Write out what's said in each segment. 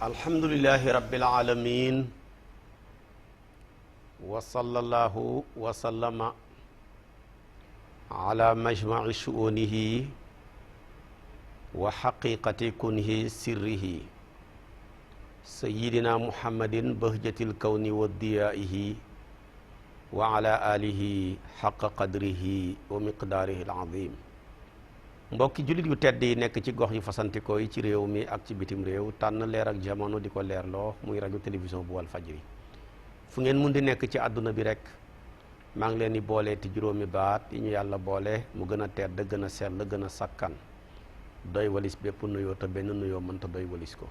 alhamdulillahi rabbil alamin wa sallallahu wa sallama ala majmaci shu'unihi wa haqiqati kunhi sirrihi sayyidina muhammadin bahjatil kawni wa diyaihi wa ala alihi haqqa qadrihi wa miqdaarihi al-azim. mbokki jullit yu tedd yi nekk ci gox yu fasantikoo yi ci réew mi ak ci bitim réew tànn leer ak jamono di ko leerloo muy rajo télévision bu Walfajri fu ngeen mun di nekk ci àdduna bi rek maa ngi leen di boole ti juróomi baat yi ñu yàlla boole mu gën a tedd gën a sell gën a sakkan doy walis bépp nuyoo te benn nuyoo mënta doy walis ko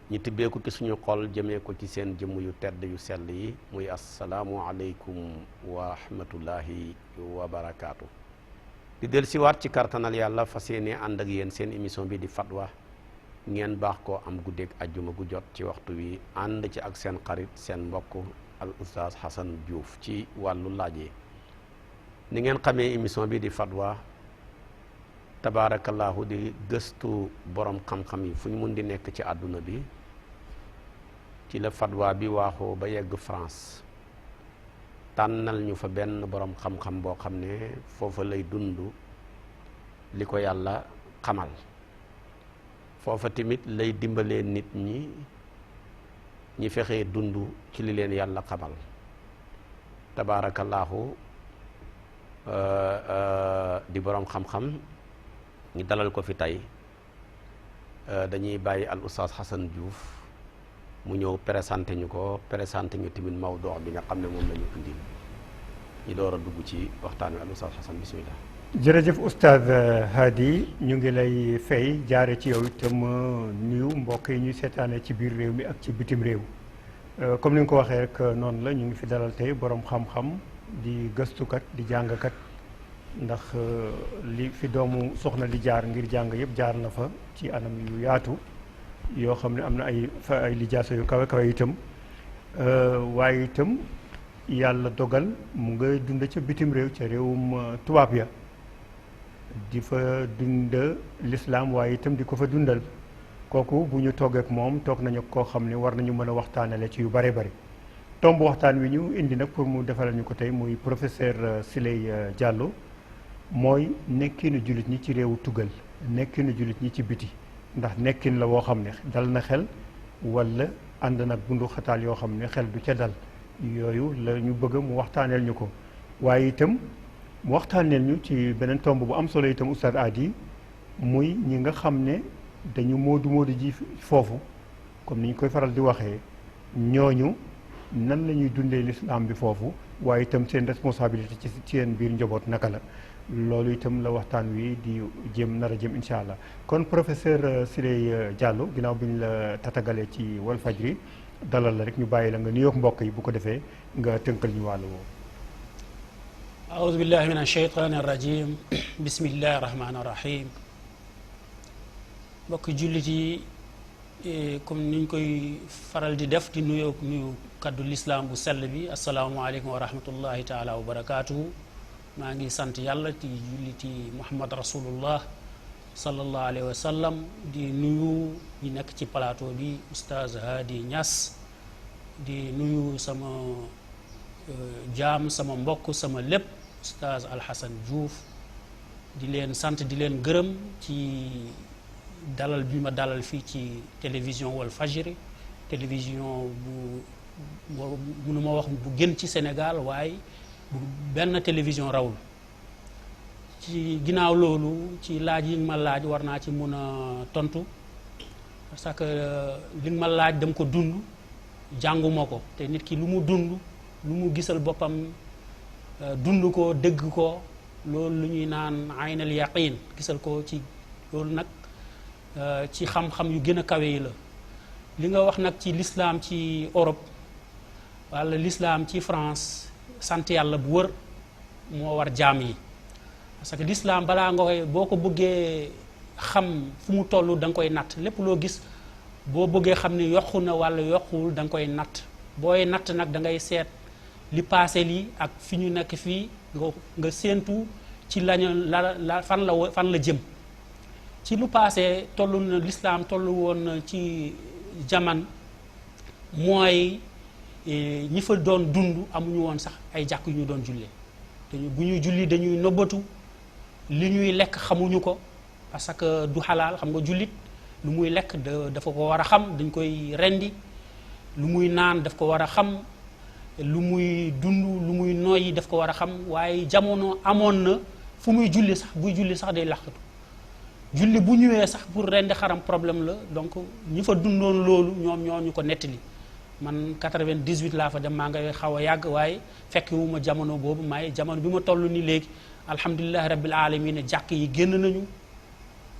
ñu tibbee ko ci suñu xol jëmee ko ci seen jëmm yu tedd yu sell yi muy asalaamu aleykum wa rahmatullahi wa barakaatu. di del siwaat ci kartanal yàlla fas yéene ànd ak yéen seen émission bi di fatwa ngeen baax koo am guddeeg ajjuma gu jot ci waxtu wi ànd ci ak seen xarit seen mbokk al oustaz Hassan Diouf ci wàllu laaj ni ngeen xamee émission bi di fatwa tabaarakallahu di gëstu borom xam-xam yi fu ñu mun di nekk ci àdduna bi ci la fatwa bi waaxoo ba yegg France tànnal ñu fa benn borom xam-xam boo xam ne foofa lay dund li ko yàlla xamal foofa tamit lay dimbalee nit ñi fexee dund ci li leen yàlla xamal tabaarakallaahu di borom xam-xam ñu dalal ko fi tey dañuy bàyyi al oustaz Hassan Diouf mu ñëw présenté ñu ko présenté ñu tamit mawduu bi nga xam ne moom la ñu indil ñu door a dugg ci waxtaan wi al oustaz Hassan bismillah. jërëjëf oustaz Hadi ñu ngi lay fay jaare ci yow itam nuyu mbokk yi ñuy seetaane ci biir réew mi ak ci bitim réew comme ni nga ko waxee rek noonu la ñu ngi fi dalal tey borom xam-xam di gëstukat di jàngkat ndax li fi doomu soxna di jaar ngir jàng yëpp jaar na fa ci anam yu yaatu yoo xam ne am na ay lijaasa yu kawe kawe itam waaye itam yàlla dogal mu nga dund ca bitim réew ca réewum tubaab ya di fa dund lislaam waaye itam di ko fa dundal kooku bu ñu toog ak moom toog nañu koo xam ne war nañu mën a waxtaanale ci yu bare bari tomb waxtaan wi ñu indi nag pour mu defalal ñu ko tey muy professeur Sileye Diallo mooy nekkinu jullit ñi ci réewu tugal nekkinu jullit ñi ci biti ndax nekkin la woo xam ne dal na xel wala ànd nag bundu xataal yoo xam ne xel du ca dal yooyu la ñu bëgg mu waxtaaneel ñu ko waaye itam mu waxtaaneel ñu ci beneen tomb bu am solo itam oustaz Adi muy ñi nga xam ne dañu moodu ji foofu comme ni ñu koy faral di waxee ñooñu nan la ñuy dundee l'islam bi foofu waaye itam seen responsabilité ci seen biir njaboot naka la loolu itam la waxtaan wi di nar a jëm incha allah kon professeur Sileye Diallo ginnaaw bi ñu la tatagalee ci Walfajri dalal la rek ñu bàyyi la nga nuyoog mbokk yi bu ko defee nga tënkal ñu wàllu woowu. aoudu billahi min asheytaani arrajim bismillahi rahmaani rahim mbokk jullit yi comme niñ koy faral di def di nuyu kaddu l'islam bu sell bi asalaamaaleykum wa rahmatullahi taala wa barakaatuhu. maa ngi sant yàlla ci julliti muhammad rasulullah sallallahu alayhi wa sallam di nuyu ñi nekk ci plateau bi oustaz Hadi Niass di nuyu sama jaam sama mbokk sama lépp oustaz Al Hassan Diouf di leen sant di leen gërëm ci dalal bi ma dalal fii ci télévision Walfajri télévision bu mënuma wax bu gën ci Sénégal waaye benn télévision rawul ci ginnaaw loolu ci laaj yi nga ma laaj war naa ci mun a tontu parce que li nga ma laaj dama ko dund jànguma ko te nit ki lu mu dund lu mu gisal boppam dund ko dégg ko loolu lu ñuy naan aynal yaqin gisal ko ci loolu nag ci xam-xam yu gën a kawe yi la li nga wax nag ci l'islam ci Europe wala l'islam ci France sant yàlla bu wër moo war jaam yi parce que l'islam balaa nga koy boo ko bëggee xam fu mu toll da nga koy natt lépp loo gis boo bëggee xam ni yokku na wala yokkuwul da nga koy natt booy natt nag da ngay seet li passé lii ak fi ñu nekk fii nga séentu ci lañu la fan la jëm ci lu passé tollu na l'islam tollu woon ci jaman mooy ñi fa doon dund amuñu woon sax ay jàkk yu ñu doon jullee bu ñuy julli dañuy nëbbatu li ñuy lekk xamuñu ko parce que du xalaal xam nga jullit lu muy lekk dafa ko war a xam dañ koy rendi lu muy naan daf ko war a xam lu muy dund lu muy noyyi daf ko war a xam waaye jamono amoon na fu muy julli sax buy julli sax day làqatu julli bu ñëwee sax pour rendi xaram problème la donc ñi fa dundoon loolu ñoom ñoo ñu ko nettali man 98 laa fa dem maa ngay xaw a yàgg waaye fekk wu ma jamono boobu maay jamono bi ma toll ni léegi alhamdulilahi rabbil alamin jàkk yi génn nañu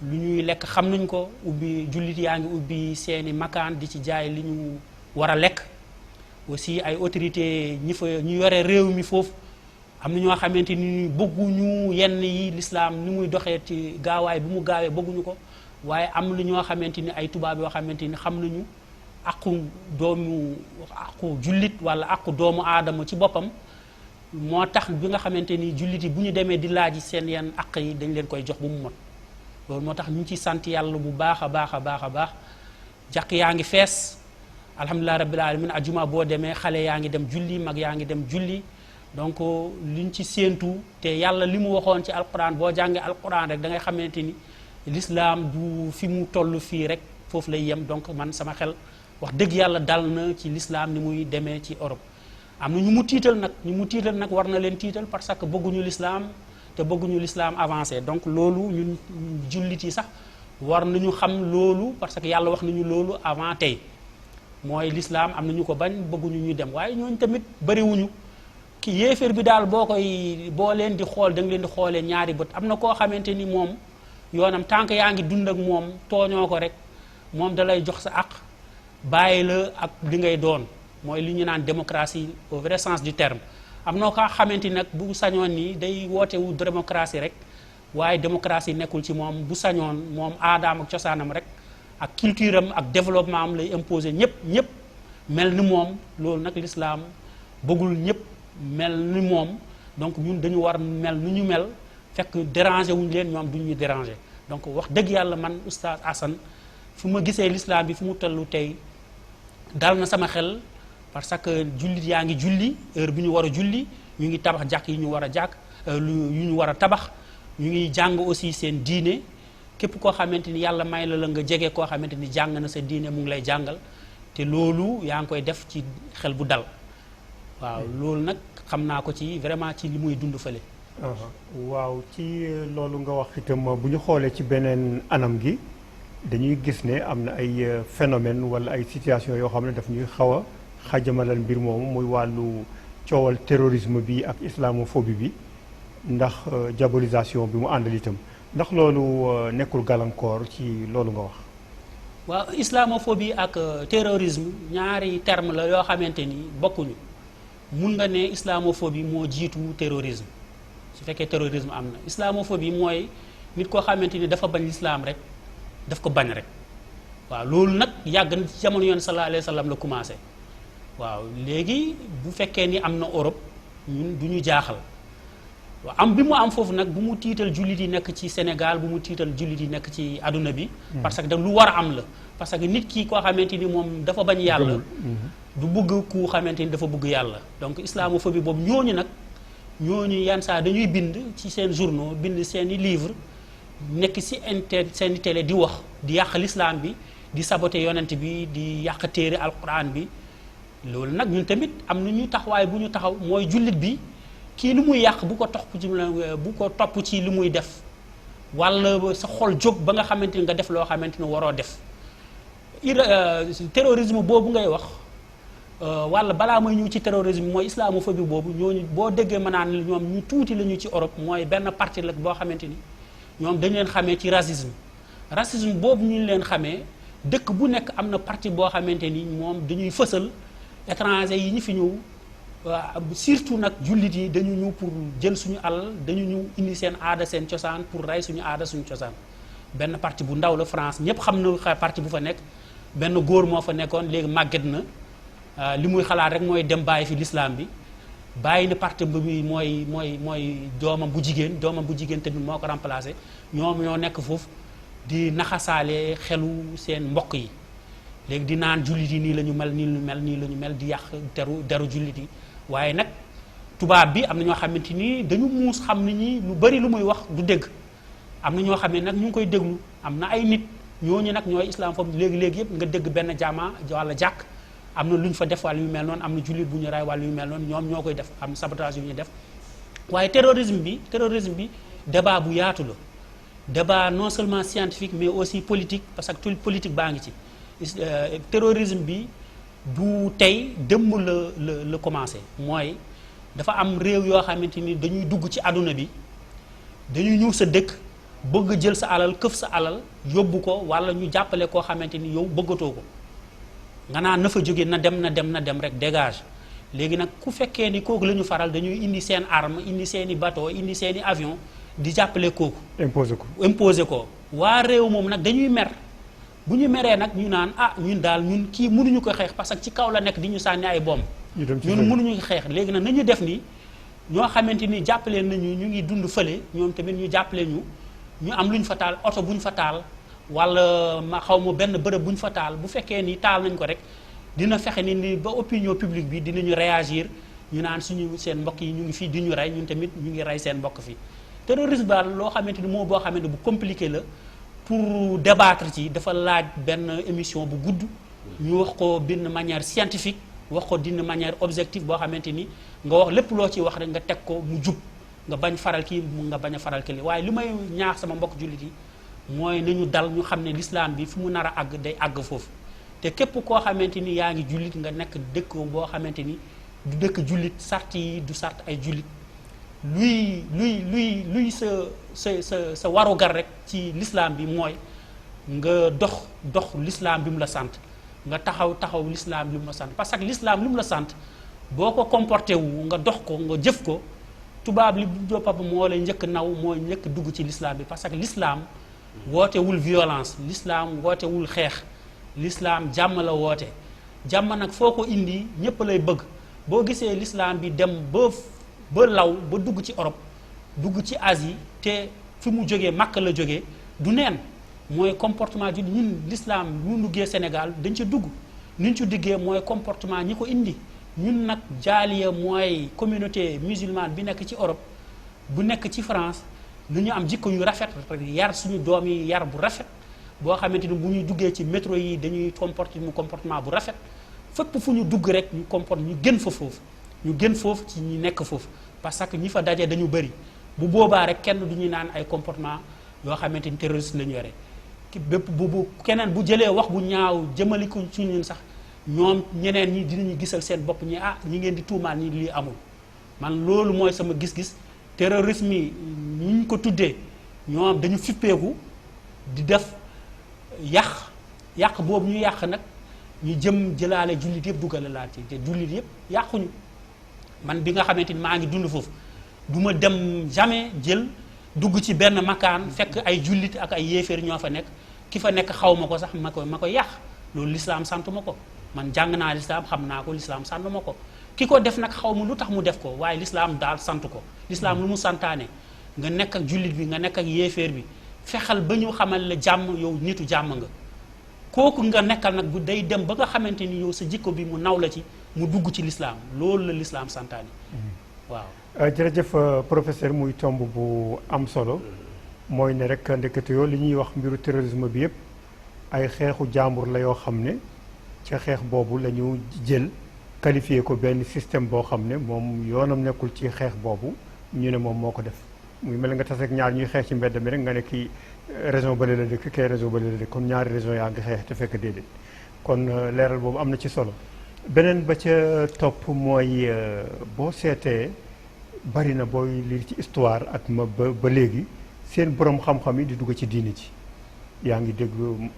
lu ñuy lekk xam nañ ko ubbi jullit yaa ngi ubbi seeni makaan di ci jaay li ñu war a lekk aussi ay autorité ñi fa ñu yore réew mi foofu am na ñoo xamante ni bëgguñu yenn yi l'islam ni muy doxee ci gaawaay bi mu gaawee bëgguñu ko waaye am na ñoo xamante ni ay tubaab yoo xamante ni xam nañu aqu jullit wala aqu doomu aadama ci boppam moo tax bi nga xamante ni jullit yi bu ñu demee di laaj seen yenn aq yi dañ leen koy jox bu mu mot loolu moo tax ñu ngi ciy sant yàlla bu baax a baax a baax a baax jàkk yaa ngi fees alhamdulilah rabbil alamin ajuma boo demee xale yaa ngi dem julli mag yaa ngi dem julli donc liñ ci séentu te yàlla li mu waxoon ci alquran boo jàngee alquran rek da ngay xamante ni l'islam du fi mu toll fii rek foofu lay yem donc man sama xel wax dëgg yàlla dal na ci l'islam ni muy demee ci Europe am na ñu mu tiital nag war na leen tiital parce que bëgguñu l'islam te bëgguñu l'islam avancé donc loolu ñun jullit yi sax war nañu xam loolu parce que yàlla wax nañu loolu avant tey mooy l'islam am na ñu ko bañ bëgguñu ñu dem waaye ñooñu tamit bariwuñu ki yéeféer bi daal boo leen di xool da nga leen di xoolee ñaari bët am na koo xamante ni moom yoonam tant que yaa ngi dund ak moom tooñoo ko rek moom da lay jox sa àq bàyyi la ak li ngay doon mooy li ñu naan démocratie au vrai sens du terme am na ko xamante ni nag bu sañoon ni day woote wu démocratie rek waaye démocratie nekkul ci moom bu sañoon moom aadaam ak cosaanam rek ak culture am ak développement am lay imposer ñëpp mel ni moom loolu nag l'islam bëggul ñëpp mel ni moom donc ñun dañu war mel nu ñu mel fekk déranger wuñu leen ñoom duñu déranger donc wax dëgg yàlla man oustaz Assane fu ma gisee l'islam bi fu mu tollu tey dal na sama xel parce que jullit yaa ngi julli heure bi ñu war a julli ñu ngi tabax jàkk yi ñu war a jàkk yu ñu war a tabax ñu ngi jàng aussi seen diine képp koo xamante ni yàlla may la nga jege koo xamante ni jàng na sa diine mu ngi lay jàngal te loolu yaa ngi koy def ci xel bu dal waaw loolu nag xam naa ko ci vraiment ci li muy dund fële. waaw ci loolu nga wax itam bu ñu xoolee ci beneen anam gi dañuy gis ne am na ay phénomène wala ay situation yoo xam ne daf ñuy xaw a xajamalal mbir moomu muy wàllu coowal terrorisme bi ak islamophobie bi ndax diabolisation bi mu àndal itam ndax loolu nekkul gàllankoor ci loolu nga wax. waaw islamophobie ak terrorisme ñaari terme la yoo xamante ni bokkuñu mun nga ne islamophobie moo jiitu terrorisme su fekkee terrorisme am na islamophobie mooy nit koo xamante ni dafa bañ l'islam rek daf ko bañ rek waaw loolu nag yàgg na ci jamono yoon sallallahu alayhi wa sallam la commencé waaw léegi bu fekkee ni am na Europe ñun du ñu jaaxal waaw am bi mu am foofu nag bu mu tiital jullit yi nekk ci Sénégal bu mu tiital jullit yi nekk ci àdduna bi parce que da lu war a am la parce que nit ki koo xamante ni moom dafa bañ yàlla du bëgg ku xamante ni dafa bëgg yàlla donc islamophobie boobu ñooñu nag ñooñu yan saa dañuy bind ci seen journaux bind seeni livre nekk ci seeni télé di wax di yàq l'islam bi di saboter yonent bi di yàq téere alquran bi loolu nag ñun tamit am na ñu taxawaay bu ñu taxaw mooy jullit bi kii lu muy yàq bu ko topp ci li muy def wala sa xol jóg ba nga xamante ni nga def loo xamante ni waroo def terrorisme boobu ngay wax wala balaa may ñëw ci terrorisme mooy islamophobie boobu ñooñu boo déggee ma naan ñoom ñu tuuti la ñu ci Europe mooy benn partie la boo xamante ni ñoom dañu leen xamee ci racisme boobu ñu leen xamee dëkk bu nekk am na partie boo xamante ni moom dañuy fësal étranger yi ñu fi ñëw surtout nag jullit yi dañu ñëw pour jël suñu alal dañu ñëw indi seen aada seen cosaan pour rey suñu aada suñu cosaan benn partie bu ndaw la France ñëpp xam na partie bu fa nekk benn góor moo fa nekkoon léegi màgget na li muy xalaat rek mooy dem bàyyi fi l'islam bi bàyyi na partie bi mooy doomam bu jigéen tamit moo ko remplacé ñoom ñoo nekk foofu di naxasaale xelu seen mbokk yi léegi di naan jullit yi nii la ñu mel nii la ñu mel di yàq deru jullit yi waaye nag tubaab bi am na ñoo xamante ni dañu muus xam ni ñi lu bari lu muy wax du dégg am na ñoo xam ne nag ñu ngi koy déglu am na ay nit ñooñu nag ñooy islam foofu léegi-léegi yëpp nga dégg benn jaama wala jàkk am na lu ñu fa def wàllu yu mel noonu am na jullit bu ñu ray wàllu yu mel noonu ñoom ñoo koy def am sabotage yu ñuy def waaye terrorisme bi débat bu yaatu la débat non seulement scientifique mais aussi politique parce que tout politique baa ngi ci terrorisme bi du tey démb la commencé mooy dafa am réew yoo xamante ni dañuy dugg ci àdduna bi dañuy ñëw sa dëkk bëgg jël sa alal këf sa alal yóbbu ko wala ñu jàppale koo xamante ni yow bëggatoo ko nga naan na fa jóge na dem rek dégage léegi nag ku fekkee ni kooku la ñu faral dañuy indi seen arme indi seeni bateau indi seeni avion di jàppale kooku imposer ko waa réew moom nag dañuy mer bu ñu meree nag ñu naan ñun kii mënuñu ko xeex parce que ci kaw la nekk di ñu sànni ay bomb ñun mënuñu ko xeex léegi nag nañu def ni ñoo xamante ni jàppale nañu ñu ngi dund fële ñoom tamit ñu jàppale ñu am lu ñu fa taal oto bu ñu fa taal wala xaw ma benn bërëb bu ñu fa taal bu fekkee ni taal nañ ko rek dina fexe ni ba opinion publique bi dinañu réagir ñu naan seen mbokk yi ñu ngi fii di ñu rey ñun tamit ñu ngi rey seen mbokk fii terrorisme daal loo xamante ni moo boo xamante bu compliqué la pour débattre ci dafa laaj benn émission bu gudd ñu wax ko d'une manière scientifique wax ko d'une manière objective boo xamante ni nga wax lépp loo ciy wax rek nga teg ko mu jub nga bañ faral kii nga bañ a faral kii waaye li may ñaax sama mbokk jullit yi mooy nañu dal ñu xam ne l'islam bi fi mu nar a àgg day àgg foofu te képp koo xamante ni yaa ngi jullit nga nekk dëkk boo xamante ni du dëkk jullit sart yi du sart ay jullit luy sa warugar rek ci l'islam bi mooy nga dox l'islam bi mu la sant nga taxaw l'islam bi mu la sant parce que l'islam li mu la sant boo ko comporté wu nga dox ko nga jëf ko tubaab li boppam moo lay njëkk naw mooy njëkk dugg ci l'islam bi parce que l'islam wootewul violence l'islam wootewul xeex l'islam jàmm la woote jàmm nag foo ko indi ñépp lay bëgg boo gisee l'islam bi dem ba law ba dugg ci Europe dugg ci Asie te fi mu jógee Makka la jógee du neen mooy comportement ji ñun l'islam ñu duggee Sénégal dañ ci dugg niñ ci diggee mooy comportement ñi ko indi ñun nag jaaliya mooy communauté musulmane bi nekk ci Europe bu nekk ci France lu ñu am jikko yu rafet yar suñu doom yi yar bu rafet boo xamante ni bu ñuy duggee ci métro yi dañuy comportement bu rafet fépp fu ñu dugg rek ñu gën fa foofu ñu gën foofu ci ñi nekk foofu parce que ñi fa daje dañu bëri bu boobaa rek kenn du ñu naan ay comportement yoo xamante ni terroriste la ñu yore bépp bu keneen bu jëlee wax bu ñaaw jëmali ko ci ñun sax ñoom ñeneen ñi dinañu gisal seen bopp ñi ñi ngeen di tuumaal ñi lii amul man loolu mooy sama gis-gis terrorisme yi ñu ko tuddee ñoom dañu fippeeku di def yàq boobu ñu yàq nag ñu jëm jëlaale jullit yëpp duggale laal ci te jullit yëpp yàquñu man bi nga xamante ni maa ngi dund foofu du ma dem jamais jël dugg ci benn makaan fekk ay jullit ak ay yéeféer ñoo fa nekk ki fa nekk xaw ma ko sax ma ko yàq loolu l'islam sant ma ko man jàng naa l'islam xam naa ko l'islam sant ma ko ki ko def nag xaw ma lu tax mu def ko waaye l'islam daal sant ko l'islam lu mu santaane nga nekk ak jullit bi nga nekk ak yéeféer bi fexal ba ñu xamal la jàmm yow nitu jàmm nga kooku nga nekkal nag bu day dem ba nga xamante ni yow sa jikko bi mu naw la ci mu dugg ci l'islam loolu la l'islam santaane waaw jërëjëf professeur muy tomb bu am solo mooy ne rek ndekete yoo li ñuy wax mbiru terrorisme bi yëpp ay xeexu jàmbur la yoo xam ne ca xeex boobu la ñu jël qualifié ko benn système boo xam ne moom yoonam nekkul ci xeex boobu ñu ne moom moo ko def muy mel nga tase ak ñaar ñuy xeex ci mbedd mi rek nga ne kii région bële la dëkk kay région bële la dëkk kon ñaari région yaa ngi xeex te fekk déedéet kon leeral boobu am na ci solo beneen ba ca topp mooy boo seetee bari na booy lire ci histoire ak ba léegi seen borom xam-xam yi di dugg ci diini ji yaa ngi dégg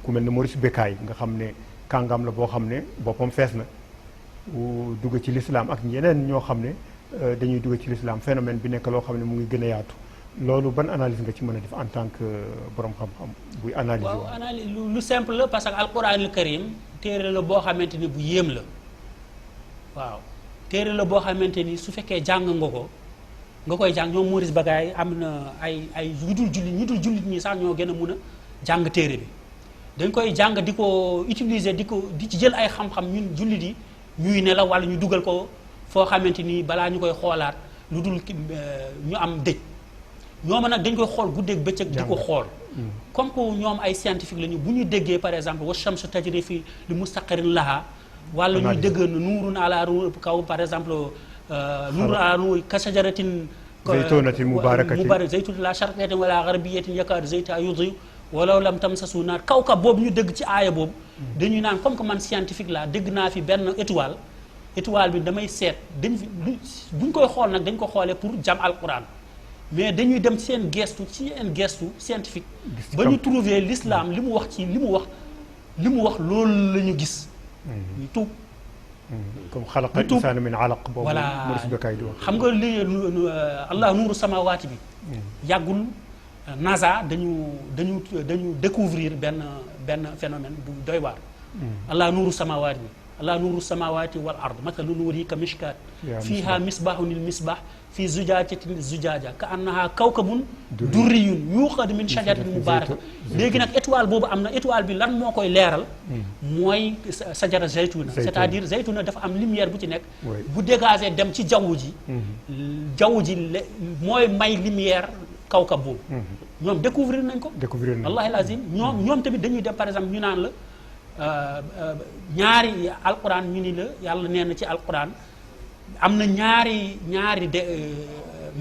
ku mel ne Maurice Bucaille nga xam ne kàngam la boo xam ne boppam fees na dugg ci l'islam ak ñeneen ñoo xam ne dañuy dugg ci l'islam phénomène bi nekk loo xam ne mu ngi gën a yaatu loolu ban analyse nga ci mën a def en tant que borom xam-xam buy analyse waaw analyse lu simple la parce que alquranul karim téere la boo xamante ni bu yéem la waaw téere la boo xamante ni su fekkee jàng nga koy jàng ñoom Maurice Bucaille am na ay ñu dul jullit ñi sax ñoo gën a mun a jàng téere bi dañ koy jàng di ko utiliser di ci jël ay xam-xam ñun jullit yi ñuy nelaw wala ñu dugal ko foo xamante ni balaa ñu koy xoolaat lu dul ñu am dëj ñoom nag dañ koy xool guddeeg bëccëg di ko xool comme que ñoom ay scientifique lañu bu ñu déggee par exemple wa shamsu tajri fi li mustaqarrin laha wala ñuy dégg nuurun ala kaw par exemple nuurun ala nuur ka shajaratin zaytunatin mubarakatin zaytunatin la sharqiyatin wala gharbiyatin yakaadu zaytuha yudhi'u walaw lam tamsasu naar kawkab boobu ñu dégg ci aaya boobu dañuy naan comme que man scientifique laa dégg naa fi benn étoile bi damay seet buñ koy xool nag dañ ko xoolee pour jam alquran mais dañuy dem seen gestu scientifique ba ñu trouver l'islam li mu wax loolu la ñu gis ñu tuub comme xalaqal insaana min alaq boobu Maurice Bucaille di wax xam nga li allah nuuru samawaati bi yàggul NASA dañu découvrir benn phénomène bu doy waar allah nuuru samawaati bi allah nuuru samawaati wal ard mathalu nuurihi ka mishkaat fiiha misbaahun lil misbaah fi zujaajatin zujaaja ka annaha kawkabun durriyun yuuqadu min shajaratin mubaaraka léegi nag étoile boobu am na étoile bi lan moo koy leeral mooy sajara zaytuna c'est-à-dire zaytuna dafa am lumière bu ci nekk bu dégagé dem ci jaww ji mooy may lumière kawkab boobu ñoom découvrir nañ ko wallahi lazim ñoom tamit dañuy dem par exemple ñu naan la ñaari alquran ñu ni la yàlla nee na ci alquran am na ñaari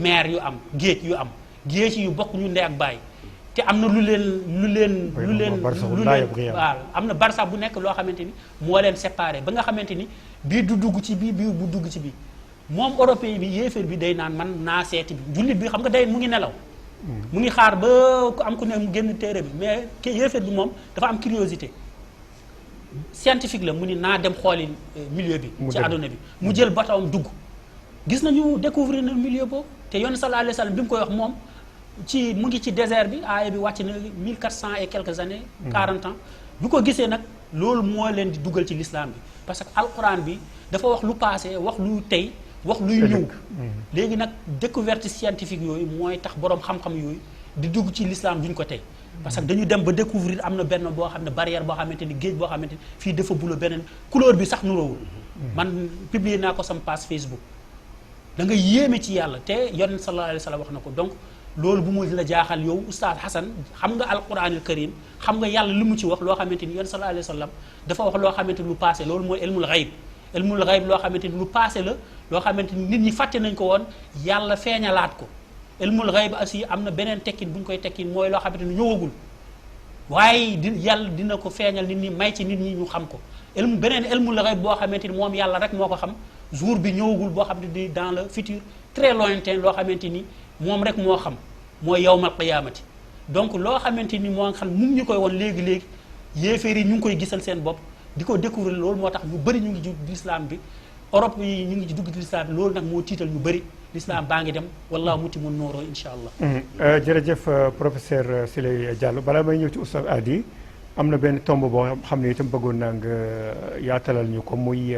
mer yu am géej yu bokk ñu ndey ak baay te am na lu leen waaw am na barsax bu nekk loo xamante ni moo leen séparé ba nga xamante ni bii du dugg ci bii bu dugg ci bii moom européen bi yéeféer bi day naan man naa seeti bi jullit bi xam nga day mu ngi nelaw mu ngi xaar ba am ku ne mu génn téere bi mais yéeféer bi moom dafa am curiosité scientifique la mu ni naa dem xooli milieu bi ci àdduna bi mu jël batawam dugg gis nañu découvrir na milieu boobu te yoon sallallahu alayhi wa sallam bi mu koy wax moom mu ngi ci désert bi aaya bi wàcc na 1400 et quelques années 40 ans bu ko gisee nag loolu moo leen di dugal ci l'islam bi parce que alquran bi dafa wax lu passé wax lu tey wax luy ñëw léegi nag découverte scientifique yooyu mooy tax boroom xam-xam yooyu di dugg ci l'islam duñ ko tey parce que dañu dem ba découvrir am na benn boo xam ne barrière boo xamante ni géej boo xamante ni fii dafa bula beneen couleur bi sax nuróowul man publier naa ko sama page Facebook da nga yéeme ci yàlla te yonent sallallahu alayhi wa sallam wax na ko donc loolu bu mu la jaaxal yow oustaz Hassan xam nga alquranil karim xam nga yàlla li mu ci wax loo xamante ni yonent sallallahu alayhi wa sallam dafa wax loo xamante ni lu passé loolu mooy ilmul ghaib loo xamante ni lu passé la loo xamante ni nit ñi fàtte nañ ko woon yàlla feeñalaat ko ilmul ghaib aussi am na beneen tekkin bu ñu koy tekkin mooy loo xamante ni ñëwagul waaye yàlla dina ko feeñal nit ñi may ci nit ñi ñu xam ko beneen ilmul ghaib boo xamante ni moom yàlla rek moo ko xam jour bi ñëwagul boo xam ne dans le futur très lointain loo xamante ni moom rek moo xam mooy yawmal qiyaamati donc loo xamante ni moo xam mu ngi ñu koy woon léegi yéeféer yi ñu ngi koy gisal seen bopp di ko découvrir loolu moo tax ñu bëri ñu ngi ci l'islam bi Europe yi ñu ngi ci dugg ci l'islam bi loolu nag moo tiital ñu bëri l'islam baa ngi dem wallaahu mutimmu nuurihi insha allah. jërëjëf professeur Sileye Diallo balaa may ñëw ci oustaz Hady am na benn tomb boo xam ne itam bëggoon naa nga yaatalal ñu ko muy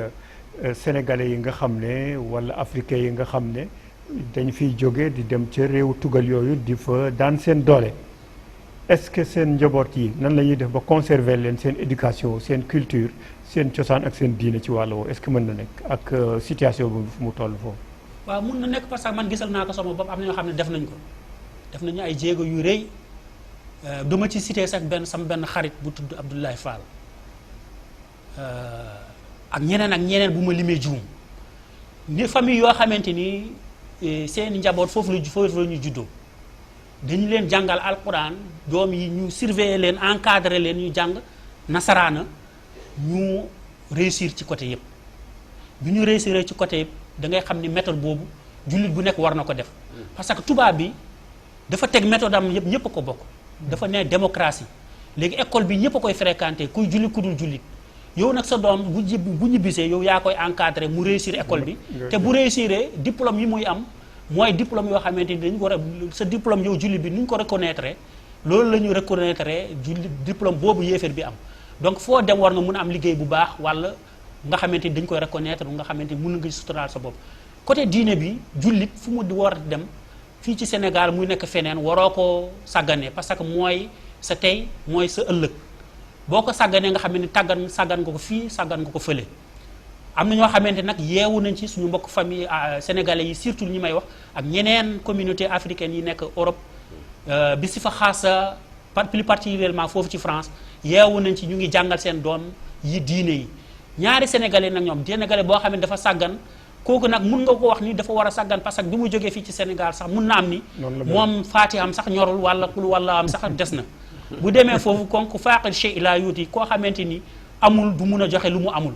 sénégalais yi nga xam ne wala africains yi nga xam ne dañ fiy jóge di dem ca réew tugal yooyu di fa daan seen doole est-ce que seen njaboot yi nan la ñuy def ba conserver leen seen éducation seen culture seen cosaan ak seen diine ci wàll woowu est-ce que mën na nekk ak situation bi fu mu toll foofu. waaw mun na nekk parce que man gisal naa ko sama bopp am na ñoo xam ne def nañ ko def nañu ay jéego yu rëy duma ci cité sax sama benn xarit bu tudd Abdoulaye Fall ak ñeneen bu ma limee juum ni famille yoo xamante ni seen njaboot foofu la ñu juddoo dañu leen jàngal alquran doom yi ñu surveiller leen encadrer leen ñu jàng nasaraana ñu réussir ci côté yëpp bi ñu réussir ci côté yëpp da ngay xam ni méthode boobu jullit bu nekk war na ko def parce que tubaab bi dafa teg méthode am yëpp ñëpp a ko bokk dafa ne démocratie léegi école bi ñëpp a koy fréquenter kuy jullit ku dul jullit yow nag sa doom bu ñibbisee yow yaa koy encadrer mu réussir école bi te bu réussir diplôme yi muy am mooy diplôme yoo xamante ni dañu ko sa diplôme yow jullit bi ni ñu ko reconnaître loolu la ñu reconnaître jullit diplôme boobu yéeféer bi am donc foo dem war nga mun a am liggéey bu baax wala nga xamante ni dañ koy reconnaître nga xamante ni mun nga suturaal sa bopp côté diine bi jullit fu mu war dem fii ci Sénégal muy nekk feneen waroo ko sàggane parce que mooy sa tey mooy sa ëllëg boo ko sàgganee nga xam ne sàggan nga ko fii sàggan nga ko fële. am na ñoo xamante nag yeewu nañ ci suñu mbokk famille sénégalais yi surtout ñi may wax ak ñeneen communauté africaine yi nekk Europe bi si fa xaasa plus particulièrement foofu ci France yeewu nañ ci ñu ngi jàngal seen doom yi diine yi. ñaari sénégalais nag ñoom sénégalais boo xam ne dafa sàggan kooku nag mun nga ko wax ni dafa war a sàggan parce que bi mu jógee fii ci Sénégal sax mun na am ni moom faatiham sax ñorul wala am sax des na bu demee foofu kon ku faaqil shay ila yuuti koo xamante ni amul du mun a joxe lu mu amul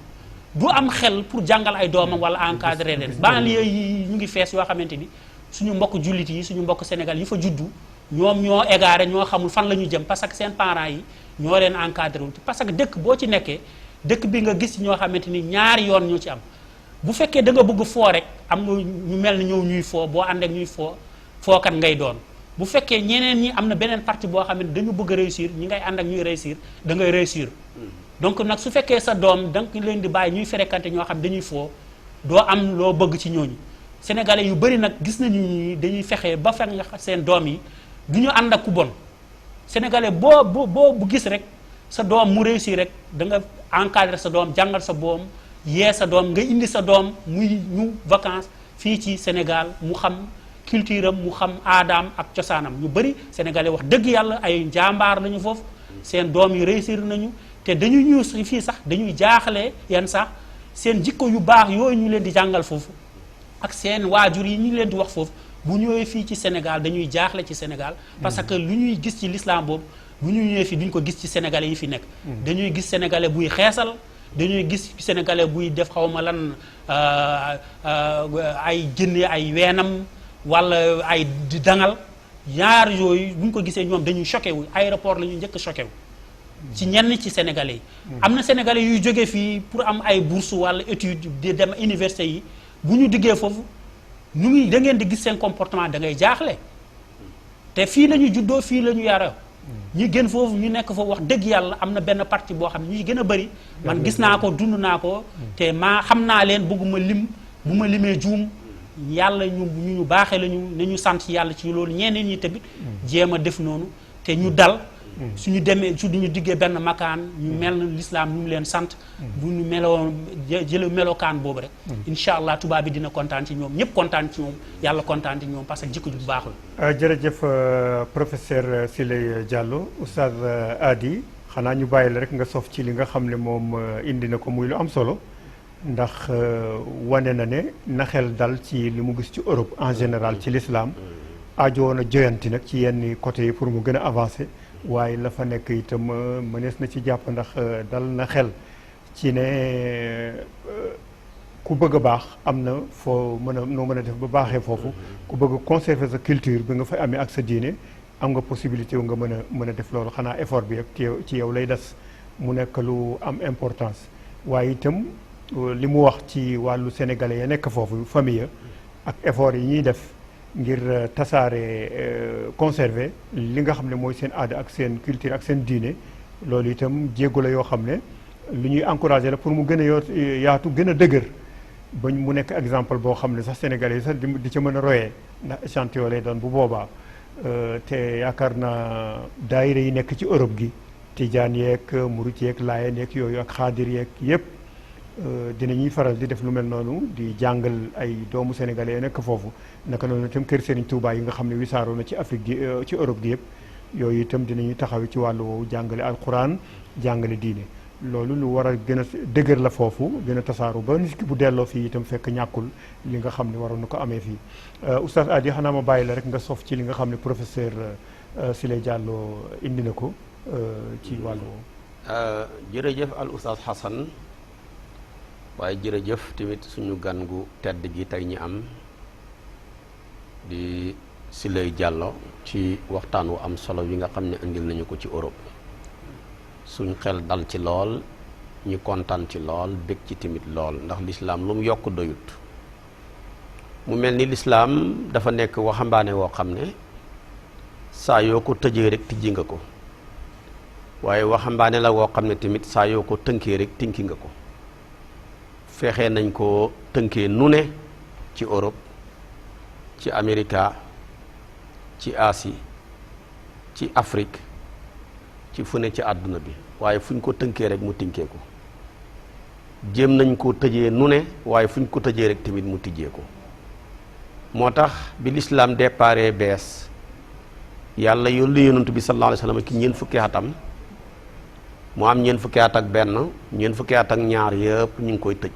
du am xel pour jàngal ay doomam wala encadrer leen banlieue yi ñu ngi fees yoo xamante ni suñu mbokk jullit yi suñu mbokk Sénégal yi fa juddu ñoom ñoo égaré ñoo xamul fan la ñu jëm parce que seen parents yi ñoo leen encadré wul parce que dëkk boo ci nekkee dëkk bi nga gis ñoo xamante ni ñaari yoon ñoo ci am bu fekkee da nga bëgg foo rek am nga ñu mel ni ñëw ñuy foo boo ànd ak ñuy fookat ngay doon bu fekkee ñeneen ñi am na beneen partie boo xam ne dañu bëgg a réussir ñi ngay ànd ak ñuy réussir da ngay réussir donc nag su fekkee sa doom da nga leen di bàyyi ñuy fréquenté ñoo xam dañuy foo doo am loo bëgg ci ñooñu sénégalais yu bëri nag gis nañu ni dañuy fexe ba fekk nga seen doom yi du ñu ànd ak ku bon sénégalais boo bu gis rek sa doom mu réussir rek da nga encadrer sa doom jàngal sa boom yee sa doom nga indi sa doom muy ñu vacances fii ci Sénégal mu xam culture am mu xam aadaam ak cosaanam ñu bëri sénégalais wax dëgg yàlla ay njàmbaar lañu foofu seen doom yi réussir nañu te dañuy ñëw fii sax dañuy jaaxle yenn sax seen jikko yu baax yooyu ñu leen di jàngal foofu ak seen waajur yi ñu leen di wax foofu bu ñëwee fii ci Sénégal dañuy jaaxle ci Sénégal parce que lu ñuy gis ci l'islam boobu bu ñu ñëwee fii duñ ko gis ci sénégalais yi fi nekk dañuy gis sénégalais buy xeesal dañuy gis sénégalais buy def xawma lan ay jënne ay weenam wala ay di dangal ñaar yooyu bu ñu ko gisee ñoom dañuy choqué wu aéroport la ñuy njëkk choqué wu ci ñenn ci sénégalais yi am na sénégalais yuy jógee fii pour am ay bourse wala étude di dem université yi bu ñu diggee foofu ñu ngi da ngeen di gis seen comportement da ngay jaaxle te fii la ñu juddoo fii la ñu yaroo ñi gën foofu ñu nekk foofu wax dëgg yàlla am na benn partie boo xam ne ñuy gën a bëri man gis naa ko dund naa ko te maa xam naa leen bëgguma lim bu ma limee juum yàlla ñu baaxee lañu ne ñu sant yàlla ci loolu ñeneen ñi tamit jéem a def noonu te ñu dal suñu demee su ñu diggee benn makaan ñu mel na l'islam ñu leen sant bu ñu meloo jële melokaan boobu rek incha allah tubaab bi dina kontaan ci ñoom ñëpp kontaan ci ñoom yàlla kontaan ci ñoom parce que jikko ju baax la jërëjëf professeur Sileye Diallo oustaz Hady xanaa ñu bàyyi la rek nga sof ci li nga xam ne moom indi na ko muy lu am solo ndax wane na ne na xel dal ci li mu gis ci Europe en général ci l'islam aajo woon a joyanti nag ci yenn côté yi pour mu gën a avancer waaye la fa nekk itam mënees na ci jàpp ndax dal na xel ci ne ku bëgg a baax am na foo mën a noo mën a def ba baaxee foofu ku bëgg a conserver sa culture bi nga fay amee ak sa diine am nga possibilité wu nga mën a def loolu xanaa effort bi ak ci yow lay des mu nekk lu am importance waaye itam li mu wax ci wàllu sénégalais ya nekk foofu famille ak effort yi ñuy def ngir tasaare conserver li nga xam ne mooy seen aada ak seen culture ak seen diine loolu itam jéego la yoo xam ne lu ñuy encourager la pour mu gën a yaatu gën a dëgër ba mu nekk exemple boo xam ne sax sénégalais yi sax di ca mën a royee ndax échantillon lay doon bu boobaa te yaakaar naa daayira yi nekk ci Europe gi tijaan yeeg murit yeeg laayeen yeeg yooyu ak xaadir yeeg yëpp dinañuy faral di def lu mel noonu di jàngal ay doomu sénégalais yi nekk foofu naka noonu itam kër Serigne Touba yi nga xam ne wisaaroo na ci Afrique gi ci Europe gi yëpp yooyu itam dinañuy taxaw ci wàllu woowu jàngale alquran jàngale diine loolu lu war a gën a dëgër la foofu gën a tasaaru ba nit ki bu delloo fii itam fekk ñàkkul li nga xam ne waroon na ko amee fii oustaz Hady xanaa ma bàyyi la rek nga sof ci li nga xam ne professeur Sileye Diallo indi na ko ci wàllu woowu. jërëjëf al oustaz Hassan waaye jërëjëf tamit suñu gan gu tedd gi tey ñi am di Sileye Diallo ci waxtaan wu am solo wi nga xam ne indil nañu ko ci Europe suñ xel dal ci lool ñu kontaan ci lool bég ci tamit lool ndax lislaam lu mu yokk doyut mu mel ni lislaam dafa nekk waxambaane woo xam ne saa yoo ko tëjee rek tijji nga ko waaye waxambaane la woo xam ne tamit saa yoo ko tënkee rek tinki nga ko fexe nañ ko tënkee nu ne ci Europe ci Amérique ci Asie ci Afrique ci fu ne ci àdduna bi waaye fu ñu ko tënkee rek mu tinkee ko jéem nañ koo tëjee nu ne waaye fu ñu ko tëjee rek tamit mu tijjee ko moo tax bi lislaam déparé bees yàlla yónni yonent bi sallallahu alayhi wa sallam ki ñeent fukki atam mu am ñeent fukki at ak benn ñeent fukki at ak ñaar yëpp ñu ngi koy tëj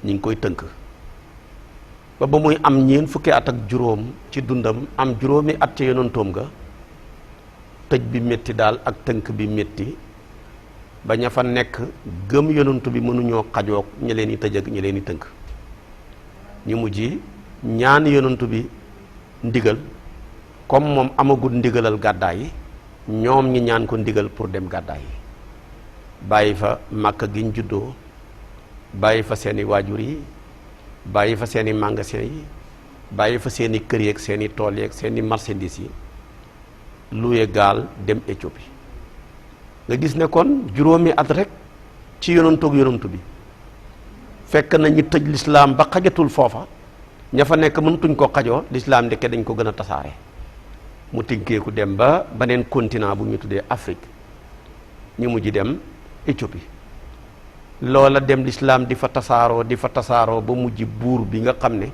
ñu ngi koy tënk ba muy am ñeent fukki at ak juróom ci dundam am juróomi at ca yonentoom ga tëj bi métti daal ak tënk bi métti ba ña fa nekk gëm yonentu bi mënuñoo xajoog ñi leen di tëj ak ñi leen di tënk ñu mujj ñaan yonentu bi ndigal comme moom amagul ndigalal gàddaay yi ñoom ñi ñaan ko ndigal pour dem gàddaay yi bàyyi fa Màkka giñ juddoo bàyyi fa seeni waajur yi bàyyi fa seeni magasin yi bàyyi fa seeni kër yeeg seeni tool yeeg seeni marchandise yi luye gaal dem Éthiopie nga gis ne kon juróomi at rek ci yonantoog yonantu bi fekk na ñu tëj lislaam ba xajatul foofa ña fa nekk mëntuñ ko xajoo lislaam ndekke dañ ko gën a tasaare mu tinkeeku dem ba beneen continent bu ñu tuddee Afrique ñu mujj dem Éthiopie loola dem lislaam di fa tasaaroo ba mujj buur bi nga xam ne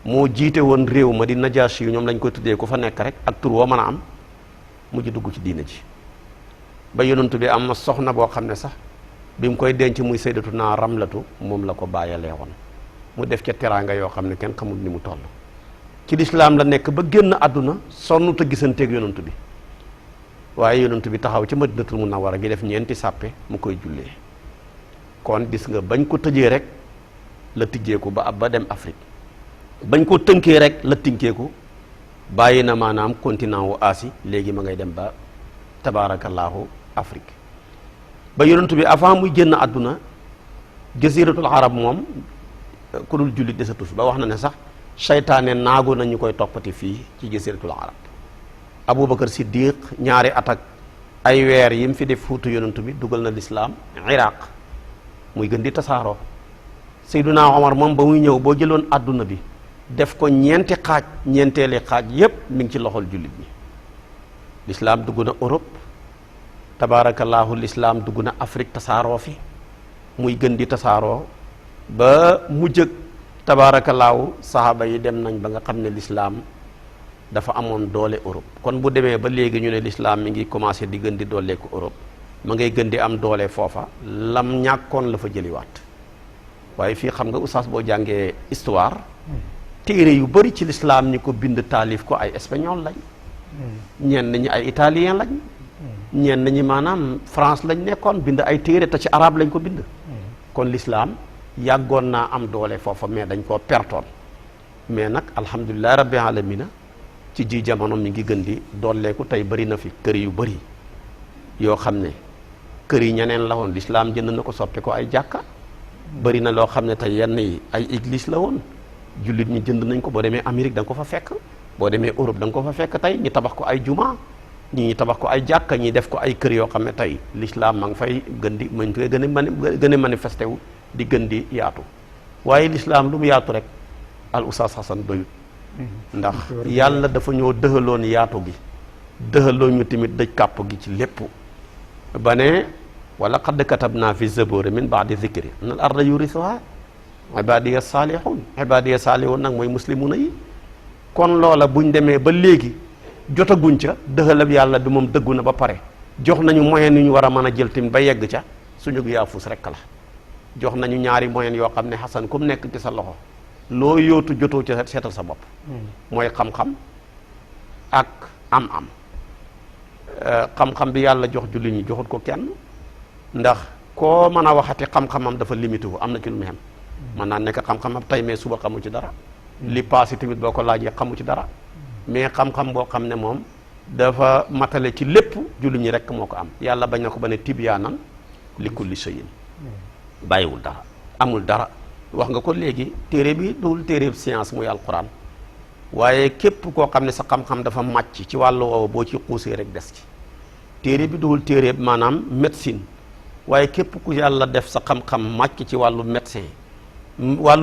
moo jiite woon réew ma di Najaasi yu ñoom lañ koy tuddee ku fa nekk rek ak tur woo mën a am mujj dugg ci diina ji ba yonent bi am na soxna boo xam ne sax bi mu koy denc muy sayyidatuna Ramlatu moom la ko bàyyalee woon mu def ca teraanga yoo xam ne kenn xamul ni mu toll ci lislaam la nekk ba génn àdduna sonn te gisanteeg yonent bi waaye yonent bi taxaw ci Madinatul Munawwara gi def ñeenti sàppe mu koy jullee kon gis nga bañ ko tëjee rek la tijjeeku ba dem Afrique bañ ko tënkee rek la tinkeeku bàyyi na maanaam continent wu Asie léegi ma ngay dem ba tabaarakallaahu Afrique ba yonent bi avant muy génn àdduna jasiratul arab moom ku dul jullit desatu fi ba wax na ne sax seytaane naagu na ñu koy toppati fii ci jasiratul arab Aboubacar Siddiq ñaari at ak ay weer yi mu fi def fuutu yonent bi dugal na lislaam Iraq muy gën di tasaaroo Seyduna Omar moom ba muy ñëw boo jëloon àdduna bi def ko ñeenti xaaj ñeenteeli xaaj yépp mi ngi ci loxol jullit ñi lislaam dugg na Europe tabaarakallaahu lislaam dugg na Afrique tasaaroo fi muy gën di tasaaroo ba mujjëg tabaarakallaahu sahaaba yi dem nañ ba nga xam ne lislaam dafa amoon doole Europe kon bu demee ba léegi ñu ne lislaam mi ngi commencé di gën di dooleeku Europe ma ngay gën di am doole foofa lam ñàkkoon la fa jëliwaat waaye fii xam nga oustaz boo jàngee histoire téere yu bari ci lislaam ñi ko bind taalif ko ay espagnol lañ ñenn ñi ay italien lañ ñenn ñi maanaam France lañ nekkoon bind ay téere te ci arabe lañ ko bind kon lislaam yàggoon naa am doole foofa mais dañ koo pertoon mais nag alhamdulillahi rabbil alamina ci ji jamono mi ngi gën di dooleeku tey bari na fi kër yu bari yoo xam ne kër yi ñeneen la woon lislaam jënd na ko soppi ko ay jàkka bari na loo xam ne tey yenn yi ay église la woon jullit ñi jënd nañ ko boo demee Amérique da nga ko fa fekk boo demee Europe da nga ko fa fekk tey ñi tabax ko ay juma ñi tabax ko ay jàkka ñi def ko ay kër yoo xam ne tey l'islam ma ngi fay gën di mañ koy gën a manifesté wu di gën di yaatu waaye l'islam lu mu yaatu rek al oustaz Hasan doyut ndax yàlla dafa ñoo dëxaloon yaatu gi dëxaloon ñu tamit dëj kàpp gi ci lépp ba ne wala qad katabna fi zaburi min baadi zikri an al arda yurisuha ibadiya saalihun nag mooy muslimuna yi kon loola buñ demee ba léegi jotaguñ ca dëxalab yàlla bi moom dëggu na ba pare jox nañu moyen yu ñu war a mën a jël tamit ba yegg ca suñu yaafus rekk la jox nañu ñaari moyen yoo xam ne Xasan ku mu nekk ci sa loxo loo yootu jotoo ca seetal sa bopp mooy xam-xam ak am-am xam-xam bi yàlla jox julli ñi joxut ko kenn ndax koo mën a waxati xam-xamam dafa limité wu am na ci lu mu xem mën naa nekk xam-xamam tey mais suba xamu ci dara li passé tamit boo ko laajee xamu ci dara mais xam-xam boo xam ne moom dafa matale ci lépp julli ñi rekk moo ko am yàlla bañ na ko ba ne tibyaanan li kulli shay'in bàyyiwul dara amul dara wax nga ko léegi téere bi dul téere science muy alquran waaye képp koo xam ne sa xam-xam dafa màcc ci wàllu woowu boo ci xuusee rek des ci téere bi dul téere maanaam médecine waaye képp ku yàlla def sa xam-xam màcc ci wàllu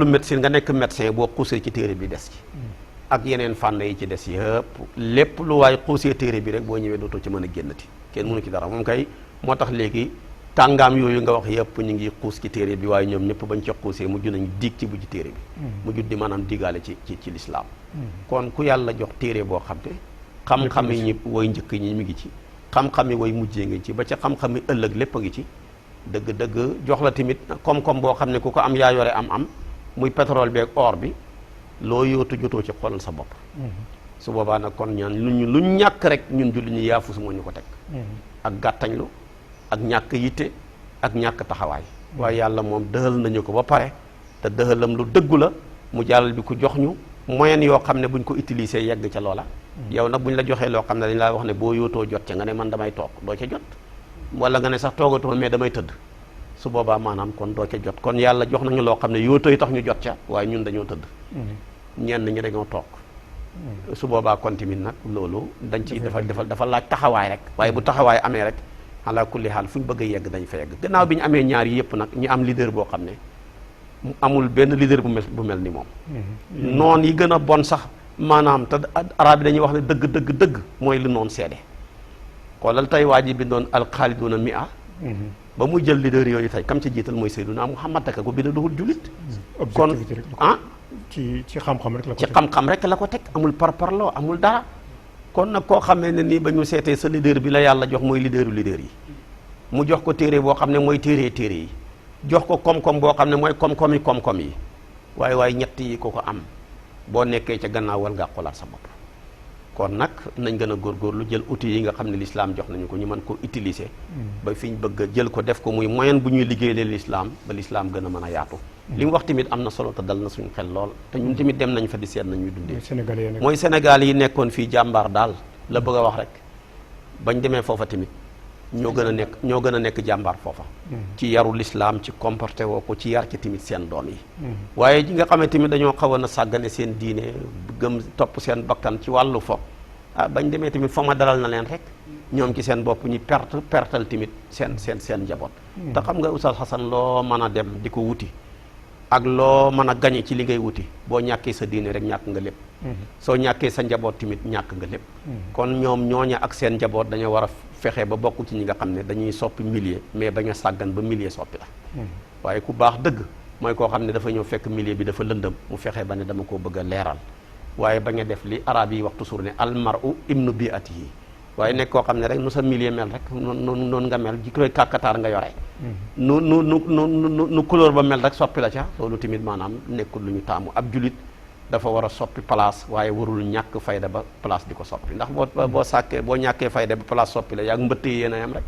médecine nga nekk médecin boo xuusee ci téere bi des ci ak yeneen fànn yi ci des yëpp lépp lu waaye xuusee téere bi rek boo ñëwee dootoo ci mën a génnati kenn mënu ci dara moom kay moo tax léegi kàngaam yooyu nga wax yëpp ñu ngi xuus ci téere bi waaye ñoom ñëpp bañ ca xuusee mujj nañ diig ci mujj téere bi mujj di maanaam digaale ci lislaam kon ku yàlla jox téere boo xam ne xam-xam yi ñi woy njëkk ñi mi ngi ci xam-xam yi woy mujjee ngi ci ba ca xam-xam yi ëllëg lépp a ngi ci dëgg-dëgg jox la tamit koom-koom boo xam ne ku ko am yaa yore am muy pétrole bi ak or bi loo yootu jotoo ci xoolal sa bopp su boobaa nag kon ñaan lu ñàkk rek ñun julli ñu yaafus moo ñu ko teg ak gàttañlu ak ñàkk yitte ak ñàkk taxawaay waaye yàlla moom dëxal nañu ko ba pare te dëxalam lu dëggu la mu jàllal bi ku jox ñu moyen yoo xam ne buñ ko utiliser yegg ca loola yow nag buñ la joxee loo xam ne dañ laa wax ne boo yootoo jot ca nga ne man damay toog doo ca jot wala nga ne sax toogatuma mais damay tëdd su boobaa maanaam kon doo ca jot kon yàlla jox nañu loo xam ne yootoo yi tax ñu jot ca waaye ñun dañoo tëdd ñenn ñi dañoo toog su boobaa kon tamit nag loolu dañ ci dafa laaj taxawaay rek waaye bu taxawaay amee rek ala kulli xaal fu ñu bëgg a yegg dañ fa yegg gannaaw bi ñu amee ñaar yi yëpp nag ñu am leader boo xam ne amul benn leader bu mel ni moom noon yi gën a bon sax maanaam te arab yi dañuy wax ne dëgg mooy lu noon seede xoolal tey waa ji bindoon alxaaliduna mi'a ba muy jël leader yooyu tey kam ci jiital mooy Seydina Muhammad ka ko bind duhul julit kon ci xam-xam rek la ko ci xam-xam rek la ko teg amul parparloo amul dara kon nag koo xamee ne nii ba ñu seetee sa leader bi la yàlla jox mooy leader yi mu jox ko téere boo xam ne mooy téere yi jox ko koom-koom boo xam ne mooy koom-koom yi waaye ñett yi ko am boo nekkee ca gannaaw wal nga xoolaat sa bopp kon nag nañ gën a góorgóorlu jël outils yi nga xam ne l'islam jox nañu ko ñu mën ko utiliser ba fi ñu bëgg a jël ko def ko muy moyen bu ñuy liggéeyee l'islam ba l'islam gën a mën a yaatu li mu wax tamit am na solo te dal na suñu xel lool te ñun tamit dem nañ fa di seet nañuy dundee mooy Sénégal yi nekkoon fii jàmbaar daal la bëgg a wax rek bañ demee foofa tamit ñoo gën a nekk jàmbaar foofa ci yaru l'islam ci comporté woo ko ci yar ci tamit seen doom yi waaye ji nga xam ne tamit dañoo xawoon a sàggane seen diine gëm topp seen bakkan ci wàllu fo bañ demee tamit fa ma dalal na leen rek ñoom ci seen bopp ñu pertal tamit seen njaboot te xam nga Oustaz Assane loo mën a dem di ko wuti ak loo mën a gañe ci li ngay wuti boo ñàkkee sa diine rek ñàkk nga lépp soo ñàkkee sa njaboot tamit ñàkk nga lépp kon ñoom ñooña ak seen njaboot dañoo war a fexe ba bokk ci ñi nga xam ne dañuy soppi milieu mais bañ a sàggan ba milieu soppi la waaye ku baax dëgg mooy koo xam ne dafa ñëw fekk milieu bi dafa lëndëm mu fexe ba ne dama koo bëgg a leeral waaye bañ a def li arab yi wax toujours ne almaru ibnu biatihi waaye nekk koo xam ne rek nu sa milieu mel rek noonu nga mel ji koy kàkkataar nga yore nu couleur ba mel rek soppi la ca loolu tamit maanaam nekkul lu ñu taamu ab julit dafa war a soppi place waaye warul ñàkk fayda ba place di ko soppi ndax boo ñàkkee fayda ba place soppi la yaa ngi mbëtt yi yéen a yam rek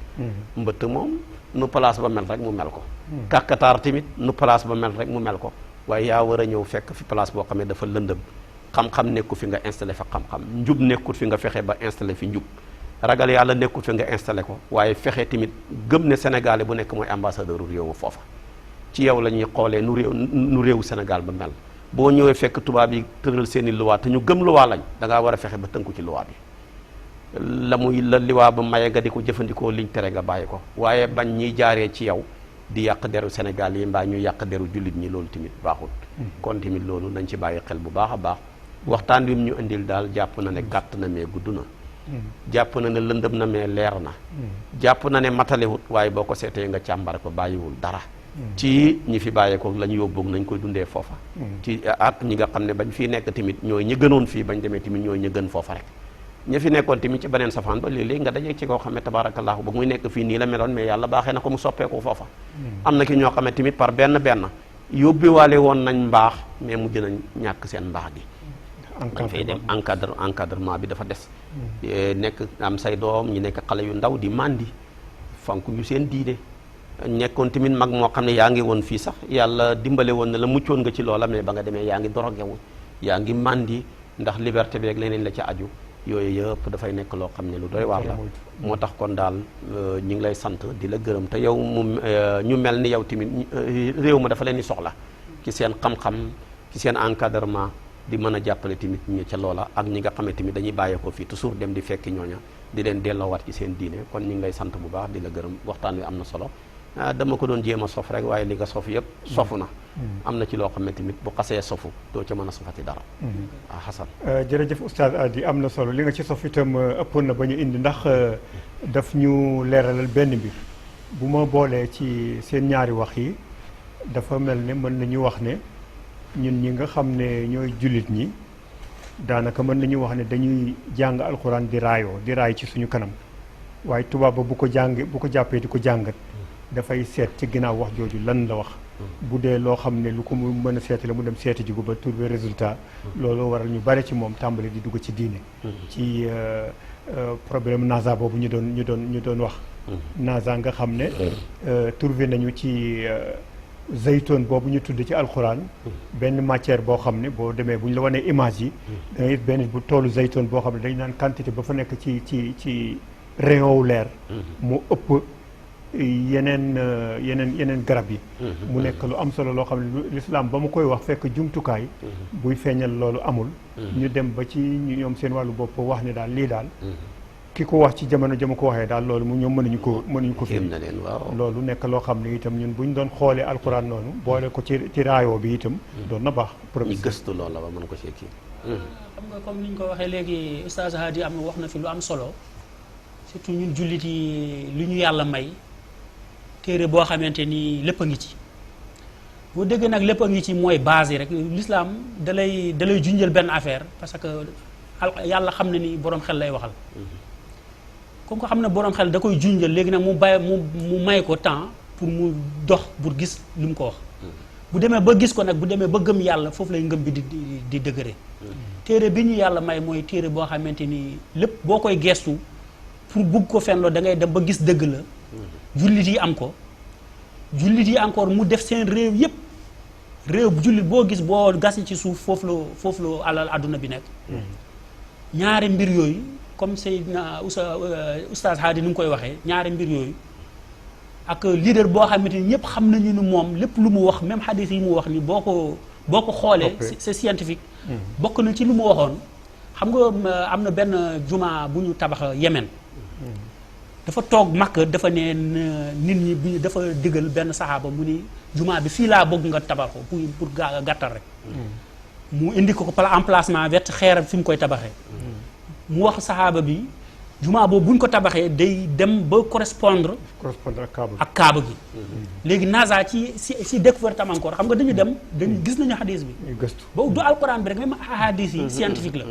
mbëtt moom nu place ba mel rek mu mel ko kàkkataar tamit nu place ba mel rek mu mel ko waaye yaa war a ñëw fekk fi place boo xam ne dafa lëndëm xam-xam nekku fi nga installé fa xam-xam njub nekkut fi nga fexe ba installé fi njub ragal yàlla nekkut fi nga installé ko waaye fexe tamit gëm ne sénégalais bu nekk mooy ambassadeur u réew ma foofa ci yow la ñuy xoolee nu réewu Sénégal ba mel boo ñëwee fekk tubaab yi tëral seeni luwaa te ñu gëm luwaa lañ da ngaa war a fexe ba tënku ci luwaa bi la liwaa ba maye nga di ko jëfandikoo liñ tere nga bàyyi ko waaye bañ ñiy jaaree ci yow di yàq deru Sénégal yi mbaa ñu yàq deru jullit ñi loolu tamit baaxut kon tamit loolu nañ ci bàyyi xel bu baax a baax waxtaan wi mu ñu indil daal jàpp na ne gàtt na mais gudd na jàpp na ne lëndëm na mais leer na jàpp na ne matalewut waaye boo ko seetee nga càmbar ko bàyyiwul dara ci ñi fi bàyyeekoo la ñu yóbbu nañ koy dundee foofa ci ak ñi nga xam ne bañ fii nekk tamit ñooy ñi gënoon fii bañ demee tamit ñooy ñi gën foofa rek ñi fi nekkoon tamit ci beneen safaan ba léeg-léeg nga dajee ci koo xam ne tabaarakallaahu ba muy nekk fii nii la meloon mais yàlla baaxee na ko mu soppeeku foofa am na ki ñoo xam ne tamit par benn yóbbiwaale woon nañ mbaax mais mujj nañ ñàkk seen mbaax gi dañ fay dem encadrement bi dafa des nekk am say doom ñu nekk xale yu ndaw di màndi fonk ñu seen diine nekkoon tamit mag moo xam ne yaa ngi woon fii sax yàlla dimbale woon na la muccoon nga ci loola mais ba nga demee yaa ngi dorogewu yaa ngi màndi ndax liberté bi ak leneen la ca aju yooyu yëpp dafay nekk loo xam ne lu doy waar la moo tax kon daal ñu ngi lay sant di la gërëm te yow ñu mel ni yow tamit réew ma dafa leen di soxla ci seen xam-xam ci seen encadrement di mën a jàppale tamit ñu ca loola ak ñi nga xam ne tamit dañuy bàyyeekoo fii toujours dem di fekki ñooña di leen delloowaat ci seen diine kon ñu ngi lay sant bu baax di la gërëm waxtaan wi am na solo dama ko doon jéem a sof rek waaye li nga sof yëpp sofu na am na ci loo xam ne tamit bu xasee sofu doo ca mën a sofati dara waaw Xasan jërëjëf oustaz Hady am na solo li nga ci sof itam ëppoon na ba ñu indi ndax daf ñu leeralal benn mbir bu ma boolee ci seen ñaari wax yi dafa mel ne mën nañu wax ne ñun ñi nga xam ne ñooy jullit ñi daanaka mën nañu wax ne dañuy jàng alxuraan di raay ci suñu kanam waaye tubaab ba bu ko jàppee di ko jàngat dafay seet ci ginnaaw wax jooju lan la wax bu dee loo xam ne lu ko mu mën a seeti la mu dem seeti jigu ba trouver résultat loolu waral ñu bare ci moom tàmbali di dugg ci diine ci problème NASA boobu ñu doon wax NASA nga xam ne trouvé nañu ci zaytoon boobu ñu tudd ci alxuraan benn matière boo xam ne boo demee bu ñu la wanee image yi da ngay benn bu toolu zaytoon boo xam ne dañu naan quantité ba fa nekk ci rayon wu leer mu ëpp yeneen garab yi mu nekk lu am solo loo xam ne l'islam ba mu koy wax fekk jumtukaay buy feeñal loolu amul ñu dem ba ci ñoom seen wàllu bopp wax ne daal lii daal ki ko wax ci jamono jama ko waxee daal loolu mu ñoom mënuñu ko firi loolu nekk loo xam ne itam ñun bu ñu doon xoolee alxuraan noonu boole ko ci raayoo bi itam doon na baax ñu gëstu loolu la ba mën ko see kii xam nga comme ni ñu ko waxee léegi Oustaz Hady am na wax na fi lu am solo surtout ñun jullit yi li ñu yàlla may téere boo xamante ni lépp a ngi ci boo dégg nag lépp a ngi ci mooy base yi rek l'islam dalay junjal benn affaire parce que yàlla xam na ni boroom xel lay waxal comme ko xam ne boroom xel da koy junjal léegi nag mu may ko temps pour mu dox pour gis li mu ko wax bu demee ba gis ko nag bu demee ba gëm yàlla foofu lay ngëm bi di dëgëre téere bi ñu yàlla may mooy téere boo xamante ni lépp boo koy gestu pour bugg ko fenloo da ngay dem ba gis dëgg la jullit yi am ko jullit yi encore mu def seen réew yépp réew jullit boo gis boo gasi ci suuf foofu la alal àdduna bi nekk ñaari mbir yooyu comme Seydina Oustaz Hady ni mu koy waxee ñaari mbir yooyu ak leader boo xamante ni ñëpp xam nañu ni moom lépp lu mu wax même hadith yi mu wax ni boo ko xoolee c'est scientifique bokk na ci lu mu waxoon xam nga am na benn juma bu ñu tabax Yemen dafa toog Makka dafa ne nit ñi bi dafa digal benn saxaaba mu ni juma bi fii laa bëgg nga tabax ko pour gàttal rek mu indi ko emplacement wet xeer fi mu koy tabaxee mu wax saxaaba bi juma boobu bu ñu ko tabaxee day dem ba correspondre ak kaaba gi léegi NASA si découverte am encore xam nga dañu gis nañu hadis bi boobu du alquran bi rek même hadis yi scientifique la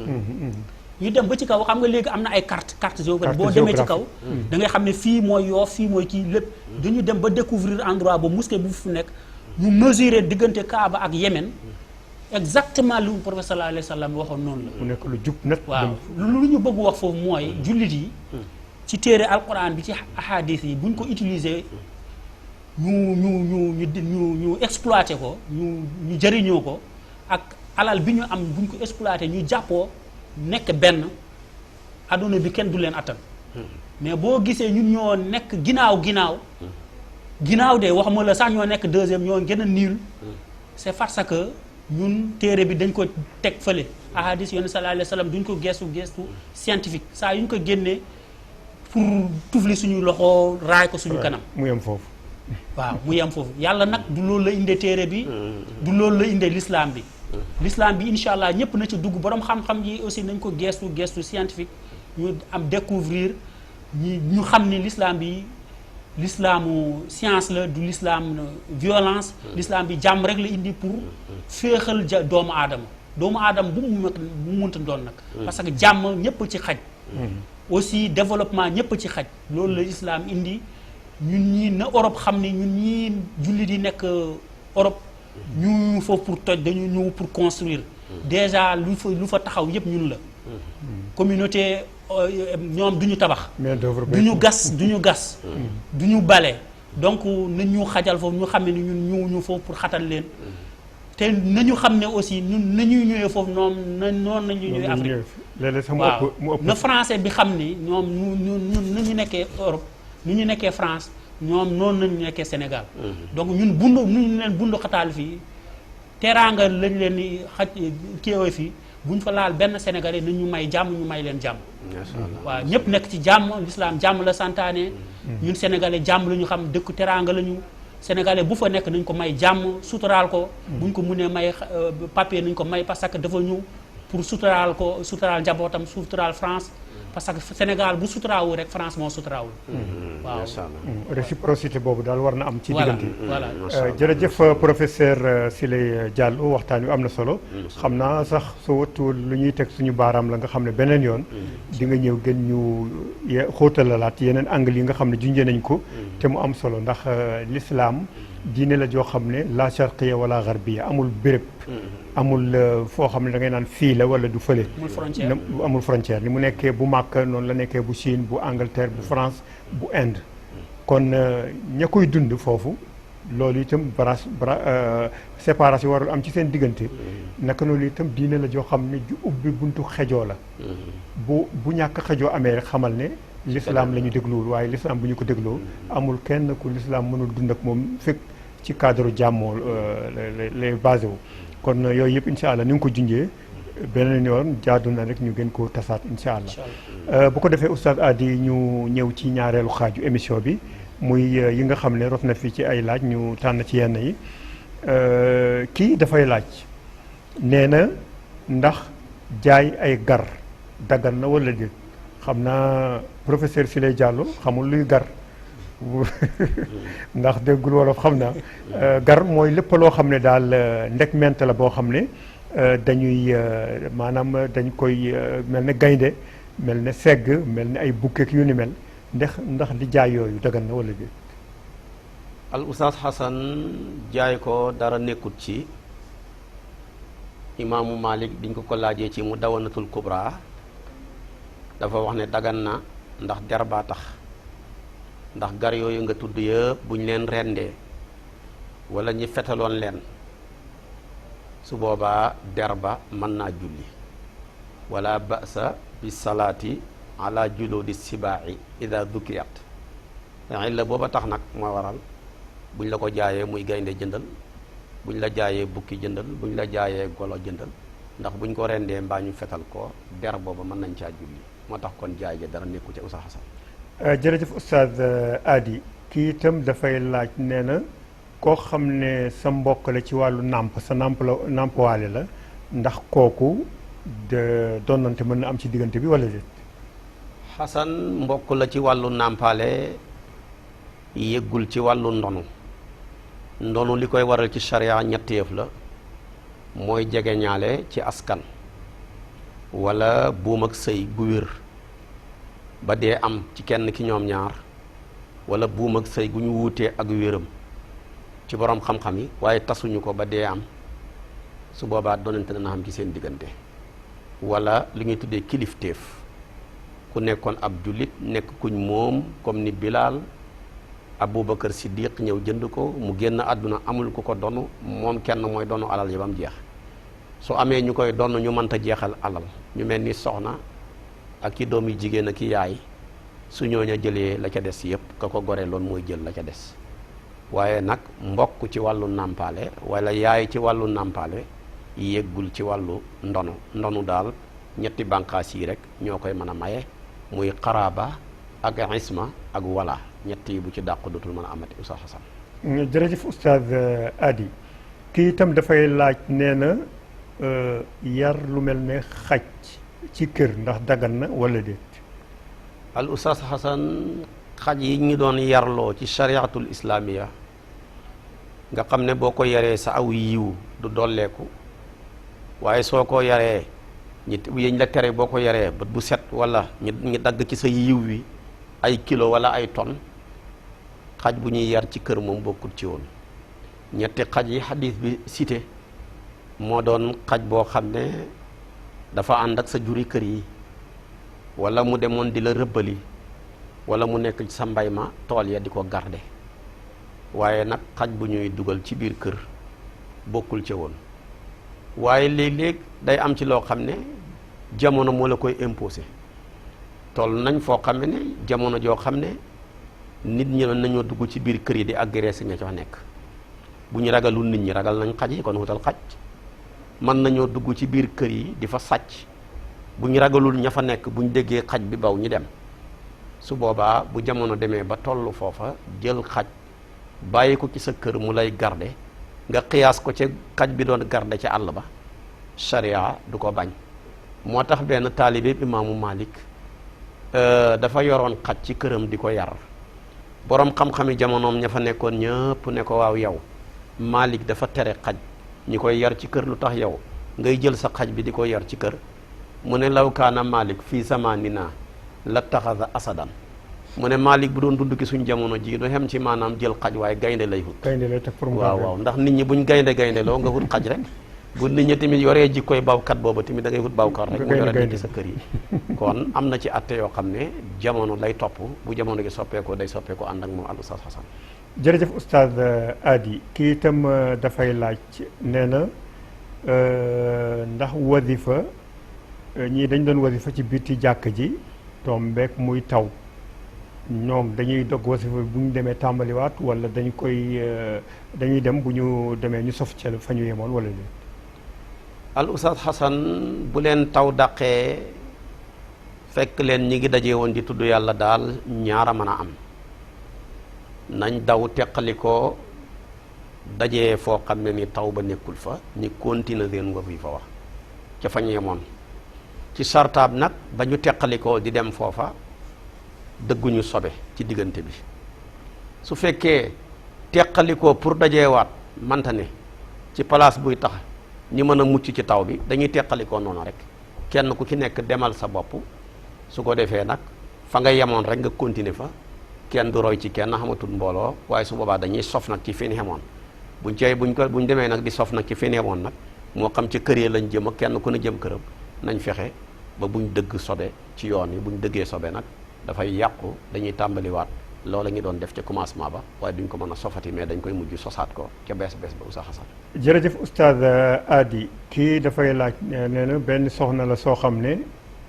ñu dem ba ci kaw xam nga léegi am na ay carte géographique boo demee ci kaw da ngay xam ne fii mooy Yoff fii mooy kii lépp dañu dem ba découvrir endroit boobu mosquée bu fu nekk ñu mesurer diggante Kaaba ak Yémen exactement lu prophète sallallahu alayhi wa sallam waxoon noonu la mu nekk lu jub nag waaw lu ñu bëgg wax foofu mooy jullit yi ci téere alquran bi ci ahadis yi buñ ko utiliser ñu exploiter ko ñu jëriñoo ko ak alal bi ñu am buñ ko exploiter ñu jàppoo nekk benn adduna bi kenn du leen attan mais boo gisee ñun ñoo nekk ginnaaw de waxuma la sax ñoo nekk deuxième ñoo gën a niil c'est parce que ñun téere bi dañ ko teg fële ahadis yoon sallallahu alayhi wa sallam duñ ko gestu scientifique saa yu ñu ko génnee pour tufli suñu loxo raay ko suñu kanam mu yem foofu waaw mu yem foofu yàlla nag du loolu la indee téere bi du loolu la indee l'islam bi incha allah ñëpp na ci dugg borom xam-xam yi aussi nañ ko gestu scientifique ñu am découvrir ñu xam ni l'islam bi l'islamu science la du l'islam violence l'islam bi jàmm rek la indi pour féexal doomu aadama bu mu mënta doon nag parce que jàmm ñëpp ci xaj aussi développement ñëpp ci xaj loolu la l'islam indi ñun ñii na Europe xam ni ñun ñii jullit yi nekk Europe ñu foofu pour toj dañu ñëw pour construire déjà lu fa taxaw yëpp ñun la communauté ñoom duñu tabax duñu gas duñu bale donc nañu xajal foofu ñu xam ne ñun ñu foofu pour xatal leen te nañu xam ne aussi ñun nañuy ñëwee foofu noonu nañu ñëwee Afrique waaw na français bi xam ni ñoom ñu nañu nekkee Europe nu ñu nekkee France ñoom noonu nañu nekkee Sénégal donc ñun leen bundu xataal fii teraanga lañ leen di xaj kéewe fii buñ fa laal benn sénégalais nañ ñu may jàmm ñu may leen jàmm waaw ñëpp nekk ci jàmm l'islam jàmm la santaane ñun sénégalais jàmm la ñu xam dëkk teraanga la ñu sénégalais bu fa nekk nañ ko may jàmm suturaal ko buñ ko mënee may papier nañ ko may parce que dafa ñu pour suturaal njabootam suturaal France parce que Sénégal bu suturaawul rek France moo suturaawul waaw réciprocité boobu daal war na am ci diggante voilà jërëjëf professeur Sile Diallo waxtaan wi am na solo xam naa sax soo wattuwul lu ñuy teg suñu baaraam la nga xam ne beneen yoon di nga ñëw gën ñu xóotalalaat yeneen angle yi nga xam ne junjee nañ ko te mu am solo ndax l'islam diine la joo xam ne la sharqiya wala garbiya amul béréb amul foo xam ne da ngay naan fii la wala du fële amul frontière ni mu nekkee bu Màkka noonu la nekkee bu Chine bu Angleterre bu France bu Inde kon ña koy dund foofu loolu itam séparation warul am ci seen diggante naka noonu itam diine la joo xam ne ju ubbi buntu xejoo la bu ñàkk xejoo amee rek xamal ne l'islam la ñu dégluwul waaye l'islam bu ñu ko dégloo amul kenn ku l'islam mënul dund ak moom fekk ci cadre jàmmoo lay basé wu kon yooyu yëpp incha allah ni nga ko junjee beneen yoon jaadu na rek ñu gën koo tasaat incha allah bu ko defee oustaz Hady ñu ñëw ci ñaareelu xaaju émission bi muy yi nga xam ne rot na fii ci ay laaj ñu tànn ci yenn yi kii dafay laaj nee na ndax jaay ay gar daggan na wala déet xam naa professeur Sile Diallo xamul luy gar ndax déggul wolof xam naa gar mooy lépp loo xam ne daal ndek ment la boo xam ne dañuy maanaam dañ koy mel ne gaynde mel ne segg mel ne ay bukkeek yu ni mel ndax di jaay yooyu dagan na wala déet al Oustaz Hassan jaay ko dara nekkut ci imaamu Malik biñ ko laajee ci mu dawanatul kubra dafa wax ne dagan na ndax der baa tax ndax gar yooyu nga tudd yëpp buñ leen rendee wala ñi fetaloon leen su boobaa der ba mën naa julli wala ba'sa bi salaati ala juludi sibaa'i ida dukiyat illa booba tax nag moo waral buñ la ko jaayee muy gaynde jëndal buñ la jaayee bukki jëndal buñ la jaayee golo jëndal ndax buñ ko rendee mbaa ñu fetal ko der booba mën nañ caa julli moo tax kon jaay ja dara nekku ci Oustaz Hassan jërëjëf oustaz Hady kii itam dafay laaj nee na koo xam ne sa mbokk la ci wàllu nàmp sa nàmpwaale la ndax kooku de donnante mën na am ci diggante bi wala déet Hassan mbokk la ci wàllu nàmpaale yëggul ci wàllu ndonu li koy waral ci charia ñetti yëf la mooy jegeñaale ci askan wala buum ak sëy bu wér ba dee am ci kenn ki ñoom ñaar wala buum ak sëy gu ñu wuutee ak wéram ci borom xam-xam yi waaye tasuñu ko ba dee am su boobaa donante dana xam ci seen diggante wala li ñuy tuddee kilifteef ku nekkoon ab jullit nekk kuñ moom comme ni Bilal Aboubacar Siddiq ñëw jënd ko mu génn àdduna amul ku ko donu moom kenn mooy donu alal yi ba mu jeex su amee ñu koy donn ñu mënta jeexal alal ñu mel ni soxna ak ki doom yi jigéen ak ki yaay su ñooña jëlee la ca des yëpp ka ko gore loon mooy jël la ca des waaye nag mbokk ci wàllu nàmpaale wala yaay ci wàllu nàmpaale yéggul ci wàllu ndonu daal ñetti bànqaas yi rek ñoo koy mën a maye muy xaraaba ak isma ak wala ñett yi bu ci dàq dootul mën a amati Oustaz Hassan jërëjëf oustaz Hady kii itam dafay laaj nee na yar lu mel ne xaj ci kër ndax dagan na wala déet al Oustaz Hassan xaj yi ñu doon yarloo ci chariatul islamiya nga xam ne boo ko yaree sa aw yiw du dolleeku waaye soo ko yaree yiñ la tere boo ko yaree bët bu set wala ñi dagg ci sa yiw wi ay kilo wala ay tonne xaj bu ñuy yar ci kër moom bokkut ci woon ñetti xaj yi xadis bi cité moo doon xaj boo xam ne dafa ànd ak sa juri kër yi wala mu demoon di la rëbbali wala mu nekk ci sa mbay ma tool ya di ko garde waaye nag xaj bu ñuy dugal ci biir kër bokkul ca woon waaye léeg-léeg day am ci loo xam ne jamono moo la koy imposé toll nañ foo xam ne jamono joo xam ne nit ñi nañoo dugg ci biir kër yi di agressé ña ca nekk bu ñu ragalul nit ñi ragal nañ xaj yi kon wutal xaj mën nañoo dugg ci biir kër yi di fa sàcc bu ñu ragalul ña fa nekk bu ñu déggee xaj bi baw ñu dem su boobaa bu jamono demee ba tollu foofa jël xaj bàyyi ko ci sa kër mu lay garde nga xiyaas ko ca xaj bi doon garde ca àll ba sharia du ko bañ moo tax benn taalibe imaamu Malik dafa yoroon xaj ci këram di ko yar boroom xam-xami jamonoom ña fa nekkoon ñëpp ne ko waaw yow Malik dafa tere xaj ñi koy yar ci kër lu tax yow ngay jël sa xaj bi di ko yar ci kër mu ne law kaana Malik fii zamanina la taxasa asadan mu ne Malik bu doon dund ki suñ jamono ji du xem ci maanaam jël xaj waaye gaynde lay wut gaynde lay teg pour mu waaw ndax nit ñi buñ gaynde loo nga wut xaj rek bu nit ñi tamit yoree jikkoy bawkat booba tamit da ngay wut bawkat rek mu yore ci sa kër yi kon am na ci atte yoo xam ne jamono lay topp bu jamono gi soppeekoo day soppeekoo ànd ak moom al Oustaz Assane jërëjëf Oustaz Hady kii itam dafay laaj nee na ndax wasifa ñii dañ doon wasifa ci biti jàkk ji tombeek muy taw ñoom dañuy dog wasifa bu ñu demee tàmbaliwaat wala dañuy dem bu ñu demee ñu sof ca fa ñu yemoon wala léegi al Oustaz Assane bu leen taw daqee fekk leen ñi ngi daje woon di tudd yàlla daal ñaara mën a am nañ daw teqali ko dajee foo xam ne ni taw ba nekkul fa ñi continuer seen wasifa wax ca fa ñu yemoon ci sartaab nag ba ñu teqalikoo di dem foofa dëgguñu sobe ci diggante bi su fekkee teqalikoo pour dajeewaat manta ne ci place buy tax ñi mën a mucc ci taw bi dañuy teqalikoo noonu rek kenn ku ci nekk demal sa bopp su ko defee nag fa nga yemoon rek nga continuer fa kenn du roy ci kenn xamatul mbooloo waaye su boobaa dañuy sof nag ci fi ñu xemoon buñ demee nag di sof nag ci fi ñu xemoon nag moo xam ci kër yi lañ jëm ak kenn ku ne jëm këram nañ fexe ba buñ dëgg sobe ci yoon yi buñ dëggee sobe nag dafay yàqu dañuy tàmbaliwaat loola ñu doon def ca commencement ba waaye duñ ko mën a sofati mais dañ koy mujj sosaat ko ca bees ba Oustaz Assane jërëjëf Oustaz Hady kii dafay laaj nee na benn soxna la soo xam ne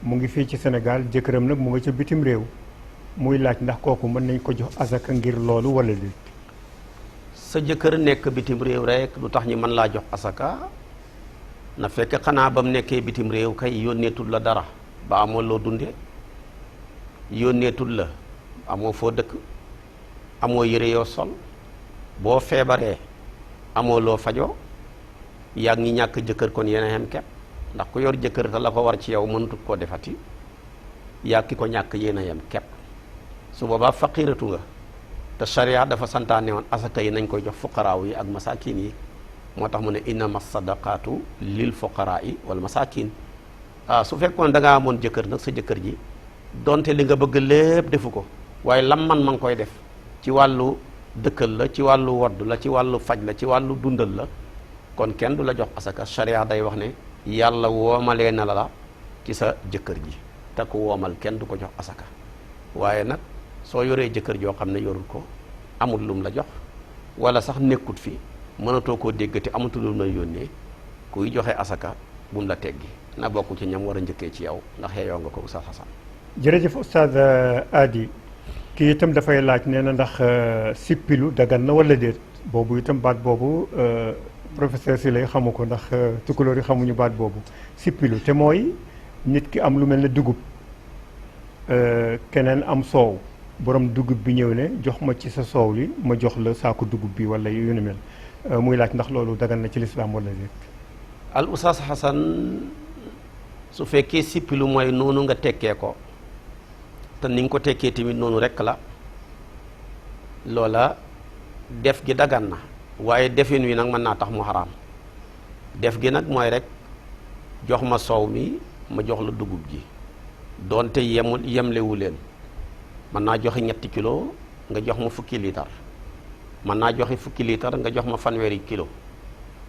mu ngi fii ci Sénégal jëkkëram nag mu nga ca bitim réew muy laaj ndax kooku mën nañ ko jox asaka ngir loolu wala déet sa jëkkër nekk bitim réew rek lu tax ñi mën laa jox asaka na fekk xanaa ba mu nekkee bitim réew kay yónneetul la dara ba amoo loo dunde yónneetul la amoo foo dëkk amoo yëre yoo sol boo feebaree amoo loo fajoo yaa ngi ñàkk jëkkër kon yéen a xem kepp ndax ku yor jëkkër te la ko war ci yow mënutut koo defati yaa ki ko ñàkk yéen a yem kepp su boobaa faqiratu nga te sharia dafa santaane woon asaka yi nañ koy jox fuqaraaw yi ak masakin yi moo tax mu ne innama sadaqatu lil fuqaraa yi wal masakin su fekkoon da ngaa amoon jëkkër nag sa jëkkër ji donte li nga bëgg lépp defu ko waaye lam man ma ngi koy def ci wàllu dëkkal la ci wàllu wodd la ci wàllu faj la ci wàllu dundal la kon kenn du la jox asaka sharia day wax ne yàlla woomalee na la ci sa jëkkër ji te ku woomal kenn du ko jox asaka waaye nag soo yoree jëkkër joo xam ne yorul ko amul lum la jox wala sax nekkut fi mënatoo koo déggati amatul lum la yónnee kuy joxe asaka bum la teggi na bokk ci ñam war a njëkkee ci yow ndax xeeyoo nga ko Oustaz Assane jërëjëf Oustaz Hady kii itam dafay laaj nee na ndax sippilu dagan na wala déet boobu itam baat boobu professeur si lay xamu ko ndax tukulóor yi xamuñu baat boobu sippilu te mooy nit ki am lu mel ne dugub keneen am soow borom dugub bi ñëw ne jox ma ci sa soow li ma jox la saaku dugub bi wala yu ni mel muy laaj ndax loolu dagan na ci lislaam wala déet al Oustaz Assane su fekkee sippilu mooy noonu nga tekkee ko te ni nga ko tekkee tamit noonu rekk la loola def gi dagan na waaye defin wi nag mën naa tax mu xaraam def gi nag mooy rek jox ma soow mi ma jox la dugub ji doonte yemlewu leen mën naa joxe 3 kilo nga jox ma fukki liitar mën naa joxe fukki liitar nga jox ma fanweeri kilo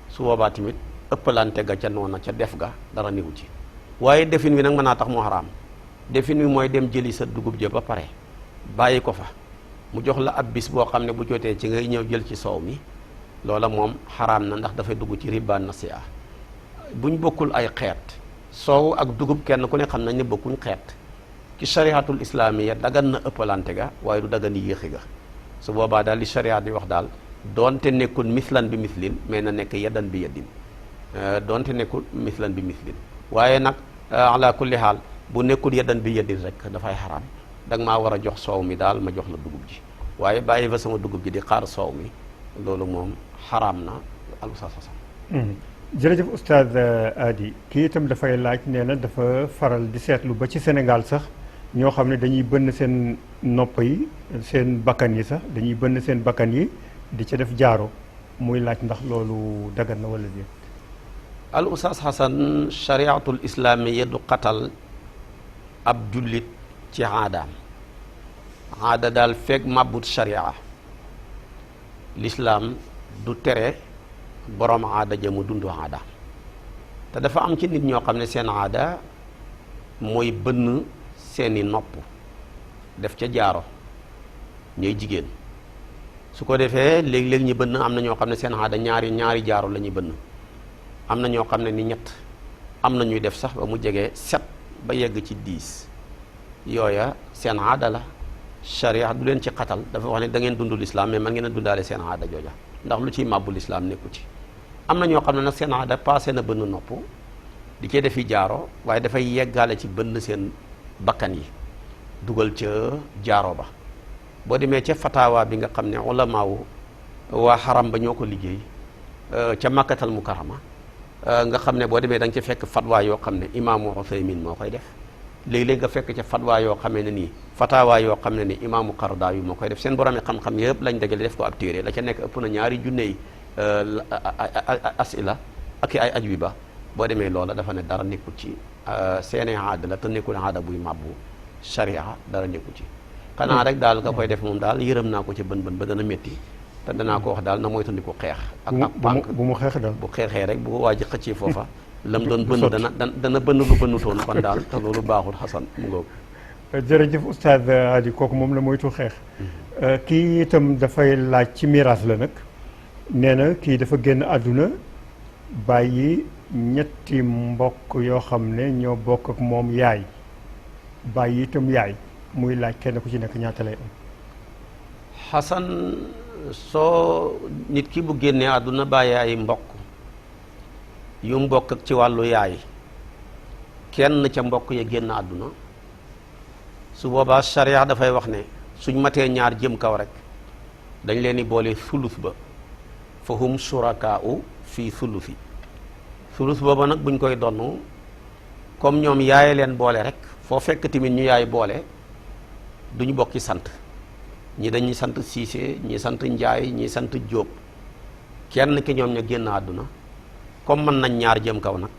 su boobaa tamit ëppalante ga ca noona ca def ga dara niwu ci waaye defin wi nag mën naa tax mu xaraam defin wi mooy dem jëli sa dugub ja ba pare bàyyi ko fa mu jox la ab bis boo xam ne bu jotee ci ngay ñëw jël ci soow mi loola moom xaraam na ndax dafay dugg ci riba nasi'a buñ bokkul ay xeet soow ak dugub kenn ku ne xam nañ ne bokkuñ xeet ci shariatul islaamiya dagan na ëppalante ga waaye du dagan yéexi ga su boobaa daal li sharia di wax daal doonte nekkul mislan bi mislin mais na nekk yaddan bi yaddin donte nekkul mislan bi mislin waaye nag ala kulli xaal bu nekkul yeddan bi yeddin rek dafay xaraam da nga maa war a jox soow mi daal ma jox la dugub ji waaye bàyyi fa sama dugub ji di xaar soow mi loolu moom xaraam na alusaasasam jërëjëf oustaz Hady kii itam dafay laaj nee na dafa faral di seetlu ba ci Sénégal sax ñoo xam ne dañuy bënn seen nopp yi seen bakkan yi sax dañuy bënn seen bakkan yi di ca def jaaro muy laaj ndax loolu dagan na wala déet. al oustaz Xasan chariatul islaamiya du xatal ab jullit ci aadaam aada daal fekk màbbut charia l'islam du tere borom aada ja mu dund aada te dafa am ci nit ñoo xam ne seen aada mooy bënn seeni nopp def ca jaaro ñooy jigéen su ko defee léegi-léegi ñi bënn am na ñoo xam ne seen aada ñaari jaaro la ñuy bënn am na ñoo xam ne ni ñett am na ñuy def sax ba mu jege 7 ba yegg ci 10 yooya seen aada la charia du leen ci xatal dafa wax ne da ngeen dund lislaam mais man ngeen a dundaale seen aada jooja ndax lu ciy màbbu lislaam nekku ci am na ñoo xam ne nag seen aada passé na bënn nopp di cee defi jaaro waaye dafay yeggaale ci bënn seen bakkan yi dugal ca jaaro ba boo demee ca fatawa bi nga xam ne ulamaawu waa xaram ba ñoo ko liggéey ca makkatal mukarrama nga xam ne boo demee da nga ca fekk fatwa yoo xam ne imaamu Usaymin moo koy def léegi-léegi nga fekk ca fatwa yoo xamee ne nii fatawa yoo xam ne ni imaamu Qaradawi moo koy def seen borom xam-xam yëpp lañ dajale def ko ab téere la ca nekk ëpp na 2 junney asila ak ay ajwiba boo demee loola dafa ne dara nekkul ci seeni aada la te nekkul aada buy màbbu sharia dara nekkul ci xanaa rek daal nga koy def moom daal yërëm naa ko ca bën ba dana métti te danaa ko wax daal na moytandiku xeex ak pànk bu mu xeex daal bu xeexee rek bu waa ji xëccee foofa lam doon bënn dana bënn lu bënnutoon kon daal te loolu baaxul Xasan mu ngoog jërëjëf oustaz Hady kooku moom la moytu xeex kii itam dafay laaj ci miraas la nag nee na kii dafa génn àdduna bàyyi ñetti mbokk yoo xam ne ñoo bokk ak moom yaay bàyyi itam yaay muy laaj kenn ku ci nekk ñaata lay am. Xasan soo nit ki bu génnee àdduna bàyyi ay mbokk yu mbokk ak ci wàllu yaay kenn ca mbokk ya génn àdduna su boobaa charia dafay wax ne suñ matee ñaar jëm kaw rek dañ leen di boole sulus ba fa hum surakaa'u fii sulusi sulus booba nag buñ koy donn comme ñoom yaaye leen boole rek foo fekk tamit ñu yaay boole duñu bokki sant ñi dañuy sant Siise ñi sant Njaay ñi sant Jóob kenn ki ñoom ña génn àdduna comme mën nañ ñaar jëm kaw nag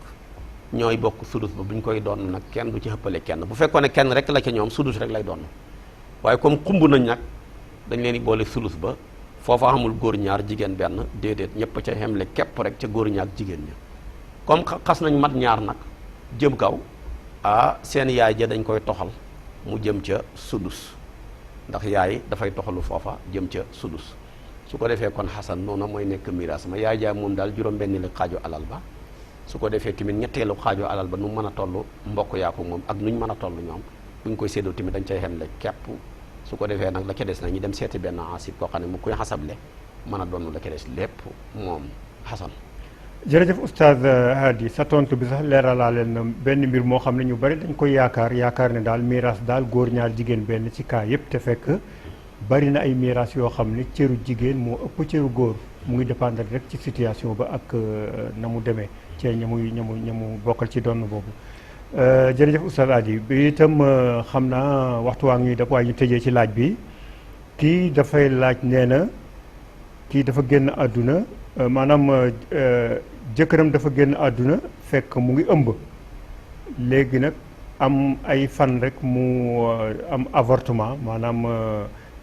ñooy bokk sudus ba buñ koy doon nag kenn du ci xëppale kenn bu fekkoon ne kenn rek la ca ñoom sudus rek lay doon waaye comme xumb nañ nag dañ leen di boole sulus ba foofa amul góor ñaar jigéen benn déedéet ñëpp ca xemle képp rek ca góor ñaar jigéen ña comme xas nañ mat ñaar nag jëm kaw seen yaay ja dañ koy toxal mu jëm ca sudus ndax yaay dafay toxalu foofa jëm ca sudus su ko defee kon Xasan noonu mooy nekk miraas ma yaay jaay moom daal juróom-benni la xaaju alal ba su ko defee tamit ñetteelu xaaju alal ba nu mën a toll mbokk yaa ko moom ak nuñ mën a toll ñoom buñ koy séddoo tamit dañ cay xemle képp su ko defee nag la ca des nag ñu dem seeti benn asib koo xam ne mu koy xasable mën a doon la ca des lépp moom Xasan. jërëjëf oustaz Hady sa tontu bi sax leeralaa na benn mbir moo xam ne ñu bari dañ koy yaakaar ne daal miraas daal góor ñaar jigéen benn ci kaa yëpp te fekk bari na ay miraas yoo xam ne cëru jigéen moo ëpp cëru góor mu ngi dépendre rek ci situation ba ak na mu demee ci ñamu bokkal ci doon boobu. jërëjëf oustaz Hady bi itam xam naa waxtu waa ngi ñuy def waaye ñu tëjee ci laaj bi kii dafay laaj nee na kii dafa génn àdduna maanaam jëkkëram dafa génn àdduna fekk mu ngi ëmb léegi nag am ay fan rek mu am avortement maanaam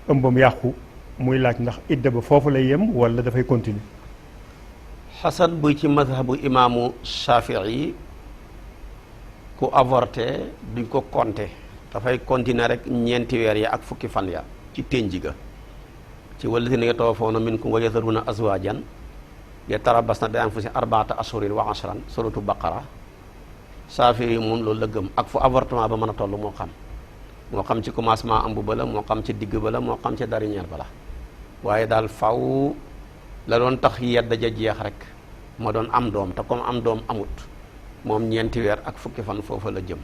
ëmbam yàqu muy laaj ndax idda ba foofu lay yem wala dafay continuer. Xasan buy ci mazhabu imaamu Shafii ku avorté duñ ko compter dafay continuer rek ñeenti weer ya ak fukki fan ya ci ténji ga ci wallazina yatawaffawna minkum wa yazaruna azwajan yatarabbasna bi anfusihim 4 ashhurin wa 10 suratu baqara Shafii moom loolu la gëm ak fu avortement ba mën a toll moo xam ci commencement ëmb ba la moo xam ci digg ba la moo xam ci dernier ba la waaye daal faw la doon tax yedd ja jeex rek ma doon am doom te comme am doom amut moom ñeenti weer ak fukki fan foofa la jëm.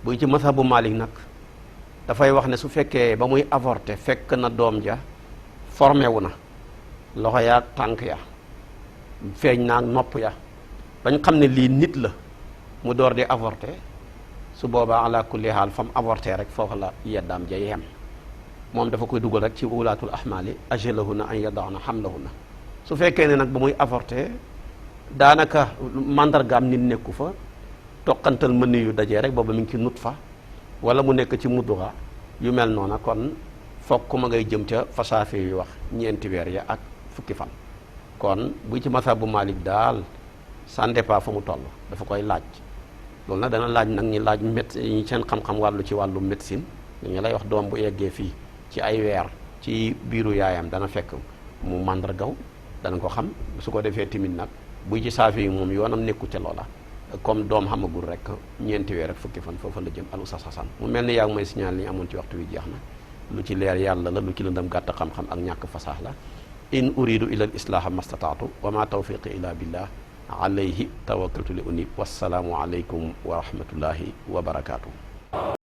buy ci mazhabu Malik nag dafay wax ne su fekkee ba muy avorté fekk na doom ja formé wu na loxo ya tànk ya feeñ naag nopp ya bañ xam ne lii nit la mu door di avorté su boobaa ala kulli haal fa mu avorté rek foofa la yeddaam ja yem moom dafa koy dugal rek ci ulaatul ahmaali ajalahunna an yadaana hamlahunna su fekkee ne nag ba muy avorté daanaka mandargaam nit nekku fa toqantal mën yu dajee rek booba mi ngi ci nut fa wala mu nekk ci mudduxa yu mel noona kon fokk ma ngay jëm ca fasaafe yu wax ñeenti weer ya ak fukki fan kon bu ci mazhabu Malik daal ça dépend fa mu toll dafa koy laaj loolu nag dana laaj nag ñi laaj ñi seen xam-xam wàllu ci wàllu médecine ñu lay wax doom bu eggee fii ci ay weer ci biiru yaayam dana fekk mu màndargaw dana ko xam su ko defee timit nag buy ci saafi yi moom yoonam nekku ca loola comme doom xamagul rek ñeenti weer ak fukki fan foofa la jëm al Oustaz Assane mu mel ni yaa ngi may signal li ñu amoon ci waxtu wi jeex na lu ci leer yàlla la lu ci lëndëm gàtt xam-xam ak ñàkk fasaax la in uridu ila al islaha mastataatu wa ma tawfiqi ila billah alayhi tawakkaltu li unib wassalaamu aleykum wa rahmatullahi wa barakaatu.